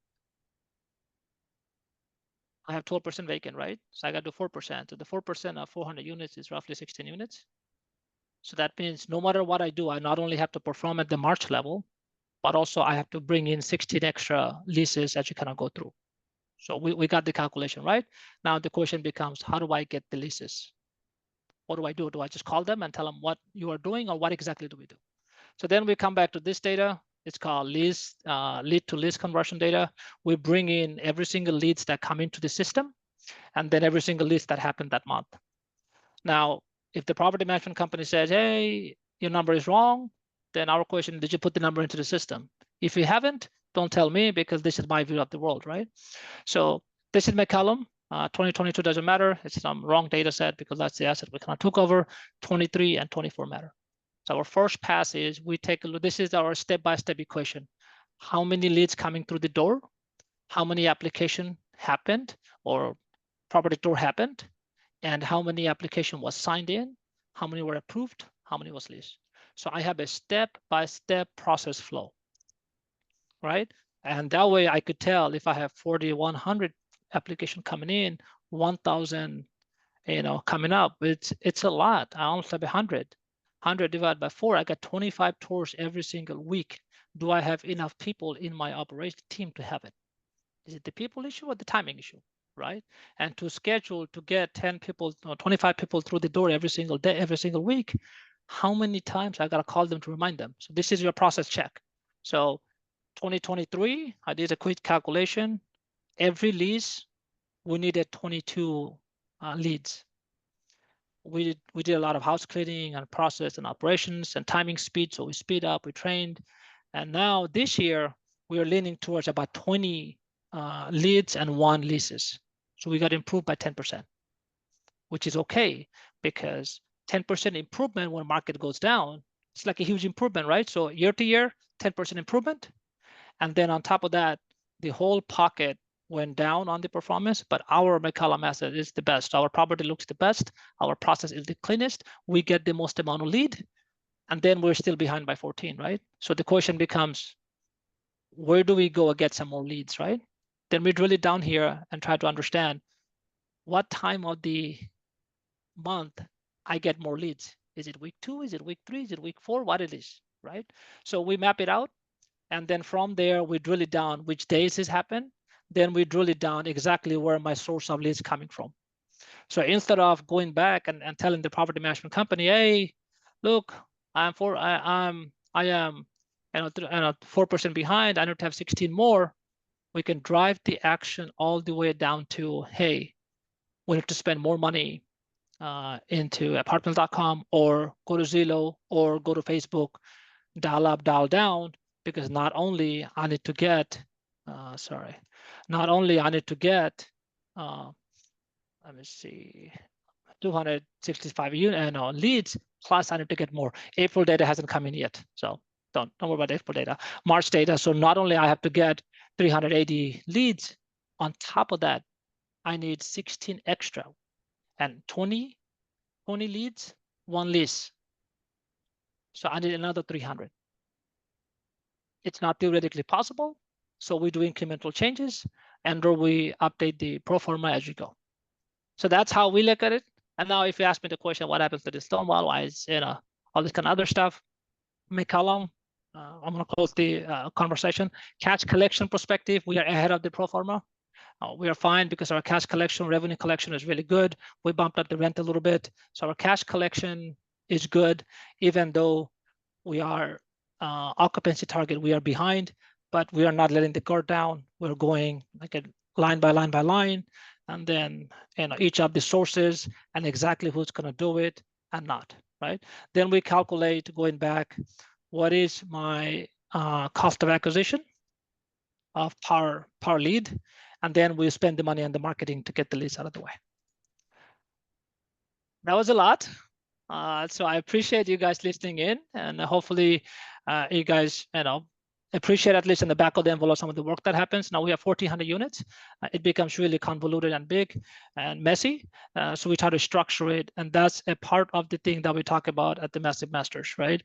I have 12% vacant, right? So I got to do 4%. So the 4% of 400 units is roughly 16 units. So that means no matter what I do, I not only have to perform at the March level, but also I have to bring in 16 extra leases as you kind of go through. So we got the calculation, right? Now the question becomes, how do I get the leases? What do I do? Do I just call them and tell them what you are doing, or what exactly do we do? So then we come back to this data. It's called lead to lease conversion data. We bring in every single leads that come into the system, and then every single lease that happened that month. Now, if the property management company says, hey, your number is wrong, then our question, did you put the number into the system? If you haven't, don't tell me, because this is my view of the world, right? So this is my column. 2022 doesn't matter. It's some wrong data set because that's the asset we kind of took over. 23 and 24 matter. So our first pass is we take a look. This is our step-by-step equation. How many leads coming through the door? How many application happened or property tour happened? And how many application was signed in? How many were approved? How many was leased? So I have a step-by-step process flow, right? And that way I could tell if I have 4,100 application coming in, 1,000, coming up. It's a lot. I almost have 100. 100 divided by 4, I got 25 tours every single week. Do I have enough people in my operation team to have it? Is it the people issue or the timing issue, right? And to schedule to get 10 people, 25 people through the door every single day, every single week, how many times I gotta call them to remind them? So this is your process check. So 2023, I did a quick calculation. Every lease, we needed 22 leads. We did a lot of house cleaning and process and operations and timing speed. So we speed up, we trained. And now this year, we are leaning towards about 20 leads and 1 leases. So we got improved by 10%, which is okay, because 10% improvement when market goes down, it's like a huge improvement, right? So year to year, 10% improvement. And then on top of that, the whole pocket went down on the performance, but our McCollum asset is the best. Our property looks the best. Our process is the cleanest. We get the most amount of lead, and then we're still behind by 14, right? So the question becomes, where do we go and get some more leads, right? Then we drill it down here and try to understand what time of the month I get more leads. Is it week 2? Is it week 3? Is it week 4? What it is, right? So we map it out. And then from there, we drill it down which days this happened. Then we drill it down exactly where my source of leads coming from. So instead of going back and telling the property management company, hey, look, I am 4% behind, I need to have 16 more, we can drive the action all the way down to, hey, we need to spend more money into apartments.com, or go to Zillow, or go to Facebook, dial up, dial down, because not only I need to get, not only I need to get, let me see, 265 leads, plus I need to get more. April data hasn't come in yet, so don't worry about April data. March data, so not only I have to get 380 leads, on top of that, I need 16 extra, and 20 leads, 1 lease. So I need another 300. It's not theoretically possible, so we do incremental changes, and we update the pro forma as you go. So that's how we look at it. And now if you ask me the question, what happens to the Stonewall, all this kind of other stuff, McCollum, I'm gonna close the conversation. Cash collection perspective, we are ahead of the pro forma. We are fine because our cash collection, revenue collection is really good. We bumped up the rent a little bit. So our cash collection is good, even though we are occupancy target, we are behind, but we are not letting the guard down. We're going like a line by line by line, and then each of the sources and exactly who's going to do it and not, right? Then we calculate, going back, what is my cost of acquisition of per lead, and then we spend the money on the marketing to get the leads out of the way. That was a lot. So I appreciate you guys listening in, and hopefully you guys appreciate, at least in the back of the envelope, some of the work that happens. Now we have 1,400 units. It becomes really convoluted and big and messy. So we try to structure it. And that's a part of the thing that we talk about at the Massive Masters, right?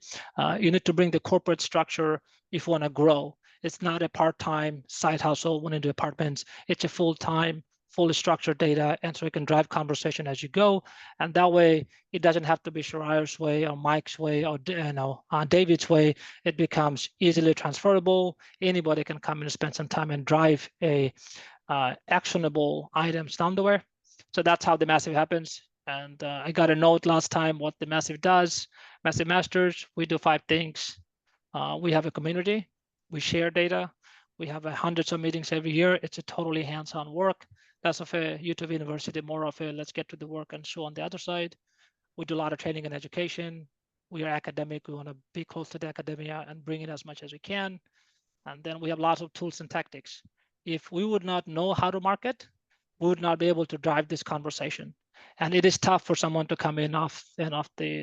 You need to bring the corporate structure if you want to grow. It's not a part-time side hustle, one into apartments. It's a full-time, fully structured data, and so you can drive conversation as you go. And that way, it doesn't have to be Shariah's way or Mike's way or David's way. It becomes easily transferable. Anybody can come in and spend some time and drive a actionable items down the way. So that's how the Massive happens. And I got a note last time what the Massive does. Massive Masters, we do 5 things. We have a community. We share data. We have hundreds of meetings every year. It's a totally hands-on work. Less of a YouTube University, more of a let's get to the work and show on the other side. We do a lot of training and education. We are academic. We want to be close to the academia and bring in as much as we can. And then we have lots of tools and tactics. If we would not know how to market, we would not be able to drive this conversation. And it is tough for someone to come in off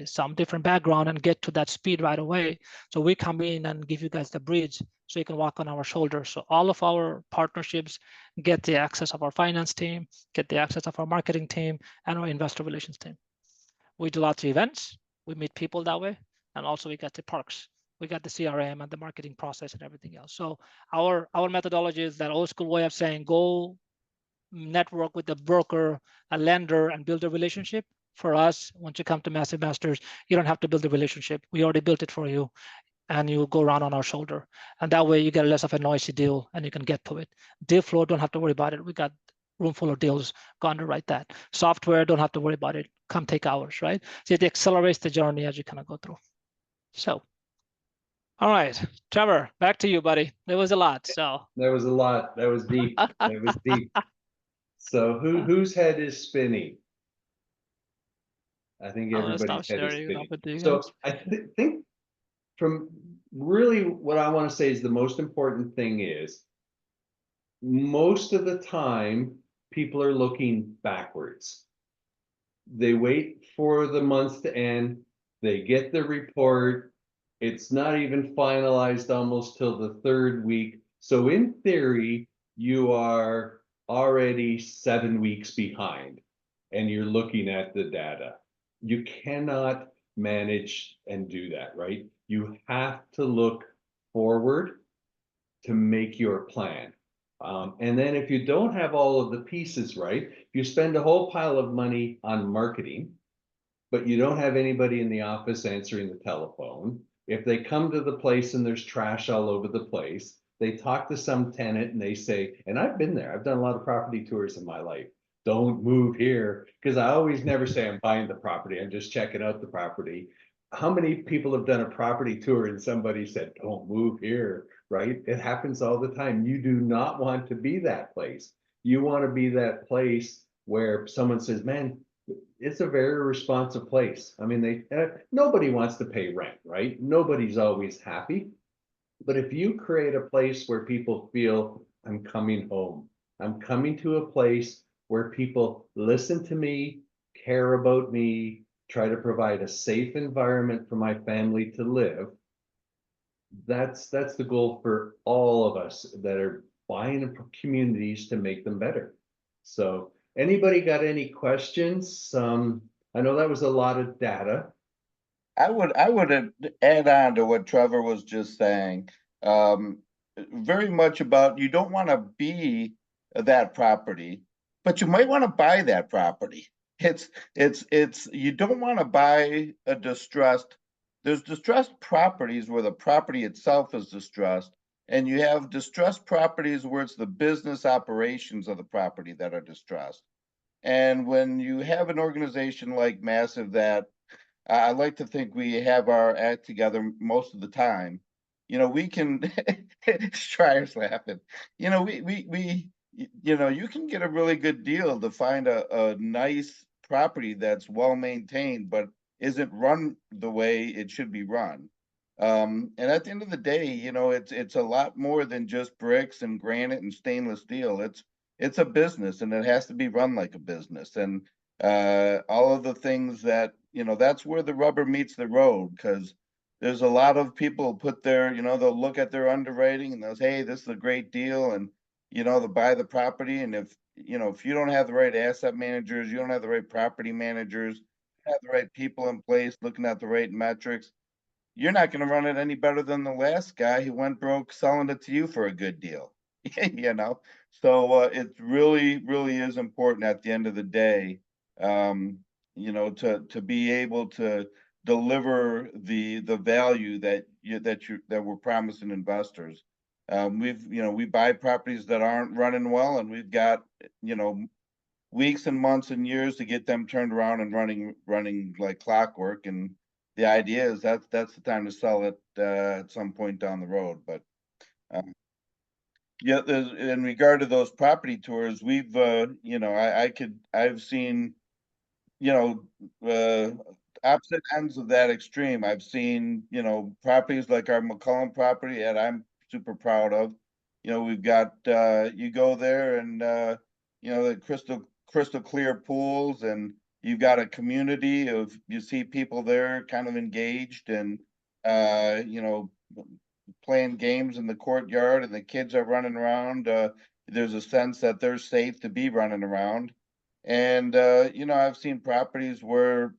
some different background and get to that speed right away. So we come in and give you guys the bridge so you can walk on our shoulders. So all of our partnerships get the access of our finance team, get the access of our marketing team, and our investor relations team. We do lots of events. We meet people that way. And also we got the perks. We got the CRM and the marketing process and everything else. So our methodology is that old school way of saying, go network with a broker, a lender, and build a relationship. For us, once you come to Massive Masters, you don't have to build a relationship. We already built it for you, and you go around on our shoulder. And that way you get less of a noisy deal and you can get to it. Deal flow, don't have to worry about it. We got room full of deals, go underwrite that. Software, don't have to worry about it. Come take ours, right? So it accelerates the journey as you kind of go through. So, all right, Trevor, back to you, buddy. There was a lot, so. That was a lot. That was deep. That was deep. So whose head is spinning? I think everybody's head is spinning. So I think from really what I want to say is the most important thing is most of the time people are looking backwards. They wait for the months to end. They get the report. It's not even finalized almost till the 3rd week. So in theory, you are already 7 weeks behind and you're looking at the data. You cannot manage and do that, right? You have to look forward to make your plan. And then if you don't have all of the pieces right, if you spend a whole pile of money on marketing, but you don't have anybody in the office answering the telephone, if they come to the place and there's trash all over the place, they talk to some tenant and they say, and I've been there, I've done a lot of property tours in my life, don't move here, because I always never say I'm buying the property, I'm just checking out the property. How many people have done a property tour and somebody said, don't move here, right? It happens all the time. You do not want to be that place. You want to be that place where someone says, man, it's a very responsive place. I mean, nobody wants to pay rent, right? Nobody's always happy. But if you create a place where people feel I'm coming home, I'm coming to a place where people listen to me, care about me, try to provide a safe environment for my family to live. That's the goal for all of us that are buying communities to make them better. So anybody got any questions? I know that was a lot of data. I would add on to what Trevor was just saying. Very much about you don't want to be that property, but you might want to buy that property. It's you don't want to buy a distressed. There's distressed properties where the property itself is distressed, and you have distressed properties where it's the business operations of the property that are distressed. And when you have an organization like Massive that I like to think we have our act together most of the time, you know, we can, Strier's laughing, you know, you know, you can get a really good deal to find a nice property that's well maintained, but isn't run the way it should be run. And at the end of the day, you know, it's a lot more than just bricks and granite and stainless steel. It's a business and it has to be run like a business. And all of the things that, you know, that's where the rubber meets the road, because there's a lot of people put their, they'll look at their underwriting and they'll say, hey, this is a great deal, and they'll buy the property. And if you don't have the right asset managers, you don't have the right property managers, have the right people in place, looking at the right metrics, you're not going to run it any better than the last guy who went broke selling it to you for a good deal. So it really, really is important at the end of the day, to be able to deliver the value that we're promising investors. We buy properties that aren't running well, and we've got weeks and months and years to get them turned around and running like clockwork. And the idea is that's the time to sell it at some point down the road. But yeah, in regard to those property tours, we've I've seen opposite ends of that extreme. I've seen properties like our McCullum property that I'm super proud of. We've got you go there and the crystal clear pools, and you've got a community of, you see people there kind of engaged and playing games in the courtyard, and the kids are running around. There's a sense that they're safe to be running around. And I've seen properties where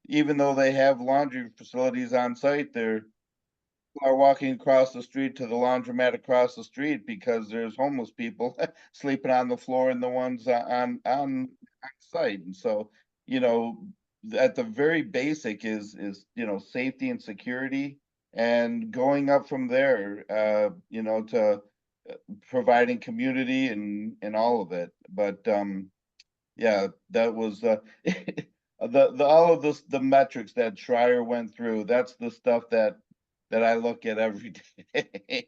even though they have laundry facilities on site, they're walking across the street to the laundromat across the street because there's homeless people sleeping on the floor in the ones on site. And so at the very basic is safety and security, and going up from there to providing community and all of it. But yeah, that was all of the metrics that Schreier went through. That's the stuff that I look at every day.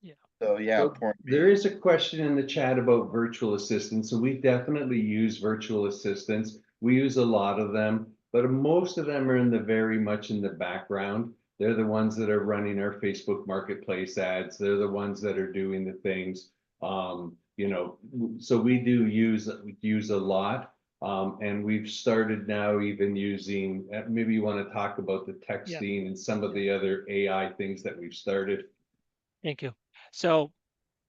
Yeah. So yeah, So there is a question in the chat about virtual assistants. So we definitely use virtual assistants. We use a lot of them, but most of them are very much in the background. They're the ones that are running our Facebook Marketplace ads. They're the ones that are doing the things. So we do use a lot. And we've started now even using, maybe you want to talk about the texting and some of the other AI things that we've started. Thank you. So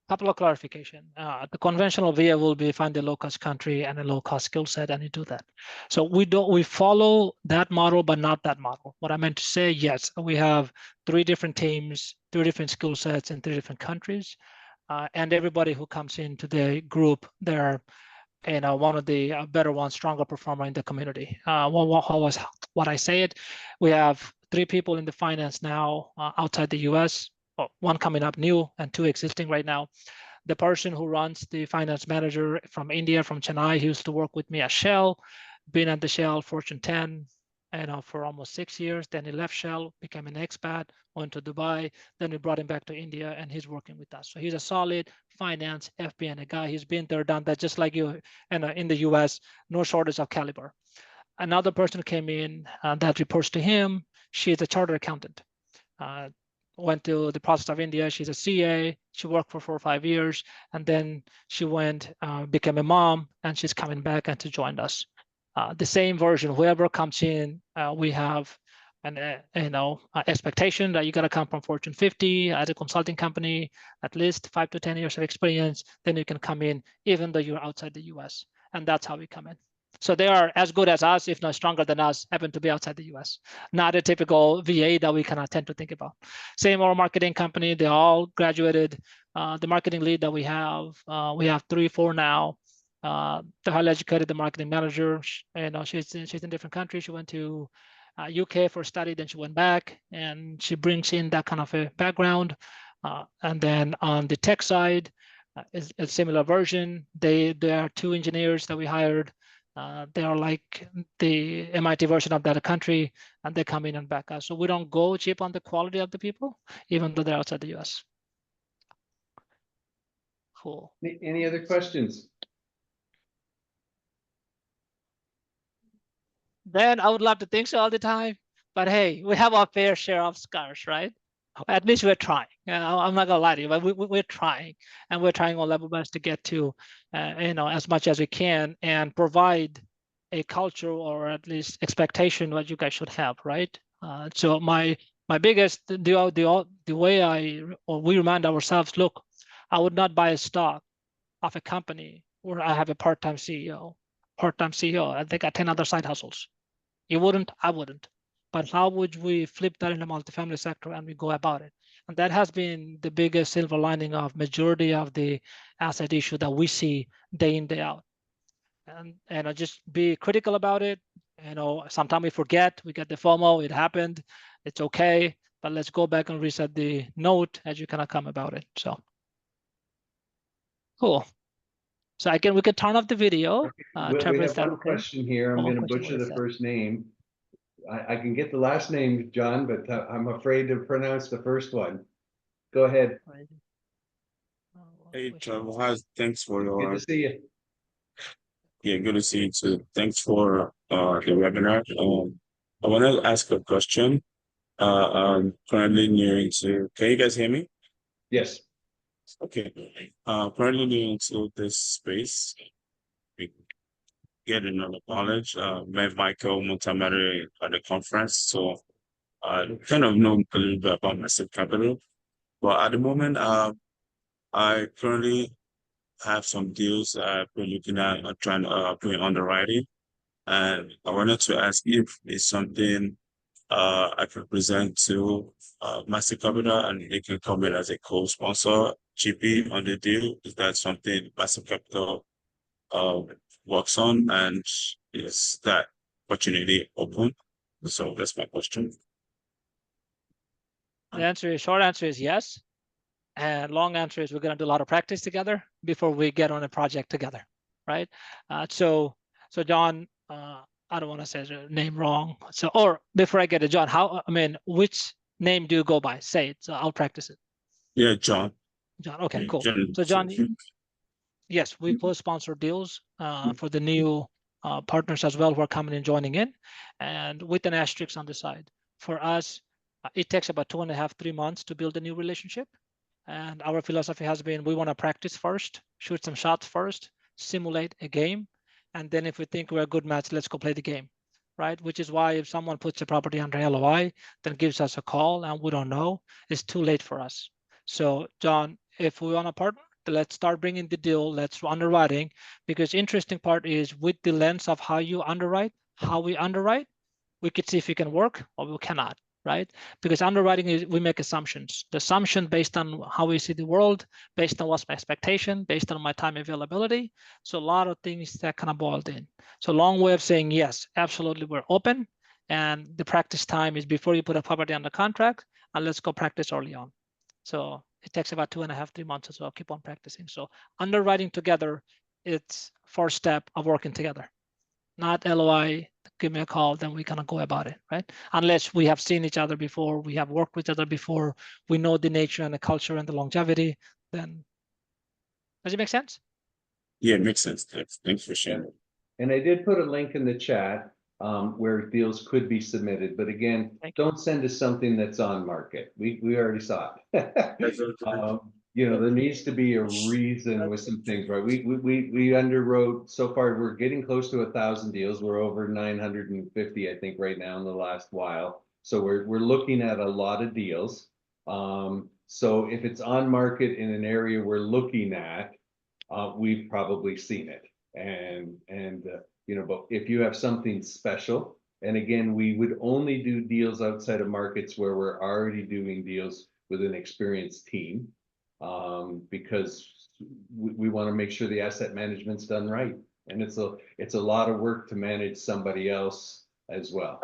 a couple of clarification. The conventional via will be find a low-cost country and a low-cost skill set, and you do that. So we follow that model, but not that model. What I meant to say, yes, we have 3 different teams, 3 different skill sets in 3 different countries. And everybody who comes into the group, they're one of the better ones, stronger performer in the community. What I say it, we have 3 people in the finance now outside the US, 1 coming up new and 2 existing right now. The person who runs the finance manager from India, from Chennai, he used to work with me at Shell, been at the Shell Fortune 10 for almost 6 years. Then he left Shell, became an expat, went to Dubai. Then we brought him back to India, and he's working with us. So he's a solid finance FP&A guy. He's been there, done that, just like you. And in the US, no shortage of caliber. Another person came in that reports to him. She's a chartered accountant. Went to the process of India. She's a CA. She worked for 4 or 5 years, and then she went, became a mom, and she's coming back and to join us. The same version, whoever comes in, we have an expectation that you got to come from Fortune 50 as a consulting company, at least 5 to 10 years of experience. Then you can come in, even though you're outside the US, and that's how we come in. So they are as good as us, if not stronger than us, happen to be outside the US. Not a typical VA that we kind of tend to think about. Same our marketing company, they all graduated. The marketing lead that we have 3, 4 now. The highly educated, the marketing manager, she's in different countries. She went to UK for study, then she went back, and she brings in that kind of a background. And then on the tech side, is a similar version. There are 2 engineers that we hired. They are like the MIT version of that country, and they come in and back us. So we don't go cheap on the quality of the people, even though they're outside the US. Cool. Any other questions? Then I would love to think so all the time, but hey, we have our fair share of scars, right? At least we're trying. I'm not gonna lie to you, but we're trying, and we're trying our level best to get to, as much as we can and provide a culture or at least expectation what you guys should have, right? So my my biggest, the way we remind ourselves, look, I would not buy a stock of a company where I have a part-time CEO, and they got 10 other side hustles. You wouldn't, I wouldn't. But how would we flip that in the multifamily sector and we go about it? And that has been the biggest silver lining of majority of the asset issue that we see day in, day out. And I just be critical about it. Sometimes we forget, we get the FOMO, it happened, it's okay, but let's go back and reset the note as you kind of come about it. So cool. So we can turn off the video. Trevor, We is have that one okay? question here. I'm One gonna question, butcher what is the that? first name. I can get the last name, John, but I'm afraid to pronounce the first one. Go ahead. Hey, Trevor, hi, thanks for Good your, to see you. yeah, good to see you too. Thanks for the webinar. I want to ask a question. I'm currently nearing to, can you guys hear me? Yes. Okay. Currently nearing to this space. We get another knowledge. Met Michael Montamari at the conference, so I kind of know a little bit about Massive Capital. But at the moment, I currently have some deals we're looking at trying doing underwriting, and I wanted to ask if it's something I can present to Massive Capital and they can come in as a co-sponsor GP on the deal. Is that something Massive Capital works on, and is that opportunity open? So that's my question. Short answer is yes. And long answer is we're going to do a lot of practice together before we get on a project together, right? So John, I don't want to say the name wrong. Or before I get to John, which name do you go by? Say it, so I'll practice it. Yeah, John. John, okay, cool. John, So John, yes, we co-sponsor deals for the new partners as well who are coming and joining in, and with an asterisk on the side. For us, it takes about 2.5, 3 months to build a new relationship. And our philosophy has been, we want to practice first, shoot some shots first, simulate a game. And then if we think we're a good match, let's go play the game, right? Which is why if someone puts a property under LOI, then gives us a call and we don't know, it's too late for us. So John, if we want to partner, let's start bringing the deal, let's underwriting, because interesting part is with the lens of how you underwrite, how we underwrite, we could see if it can work or we cannot, right? Because underwriting is, we make assumptions. The assumption based on how we see the world, based on what's my expectation, based on my time availability. So a lot of things that kind of boiled in. So long way of saying, yes, absolutely, we're open. And the practice time is before you put a property under contract, and let's go practice early on. So it takes about 2.5, 3 months as well, keep on practicing. So underwriting together, it's first step of working together. Not LOI, give me a call, then we kind of go about it, right? Unless we have seen each other before, we have worked with each other before, we know the nature and the culture and the longevity, then does it make sense? Yeah, it makes sense. Thanks for sharing. And I did put a link in the chat where deals could be submitted, but again, don't send us something that's on market. We already saw it. There needs to be a reason with some things, right? We underwrote so far. We're getting close to 1,000 deals. We're over 950, I think, right now in the last while. So we're looking at a lot of deals. So if it's on market in an area we're looking at, we've probably seen it. But if you have something special, and again, we would only do deals outside of markets where we're already doing deals with an experienced team, because we want to make sure the asset management's done right. And it's a lot of work to manage somebody else as well.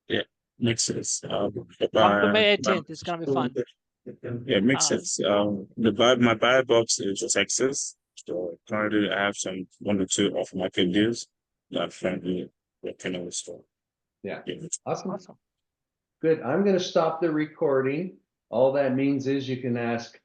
Yeah, makes sense. Come to May 18th, it's gonna be fun. Yeah, it makes sense. My buy box is Texas. So currently I have 1 or 2 off market deals that I'm currently working on the store. Yeah. Yeah. Awesome. Good. I'm going to stop the recording. All that means is you can ask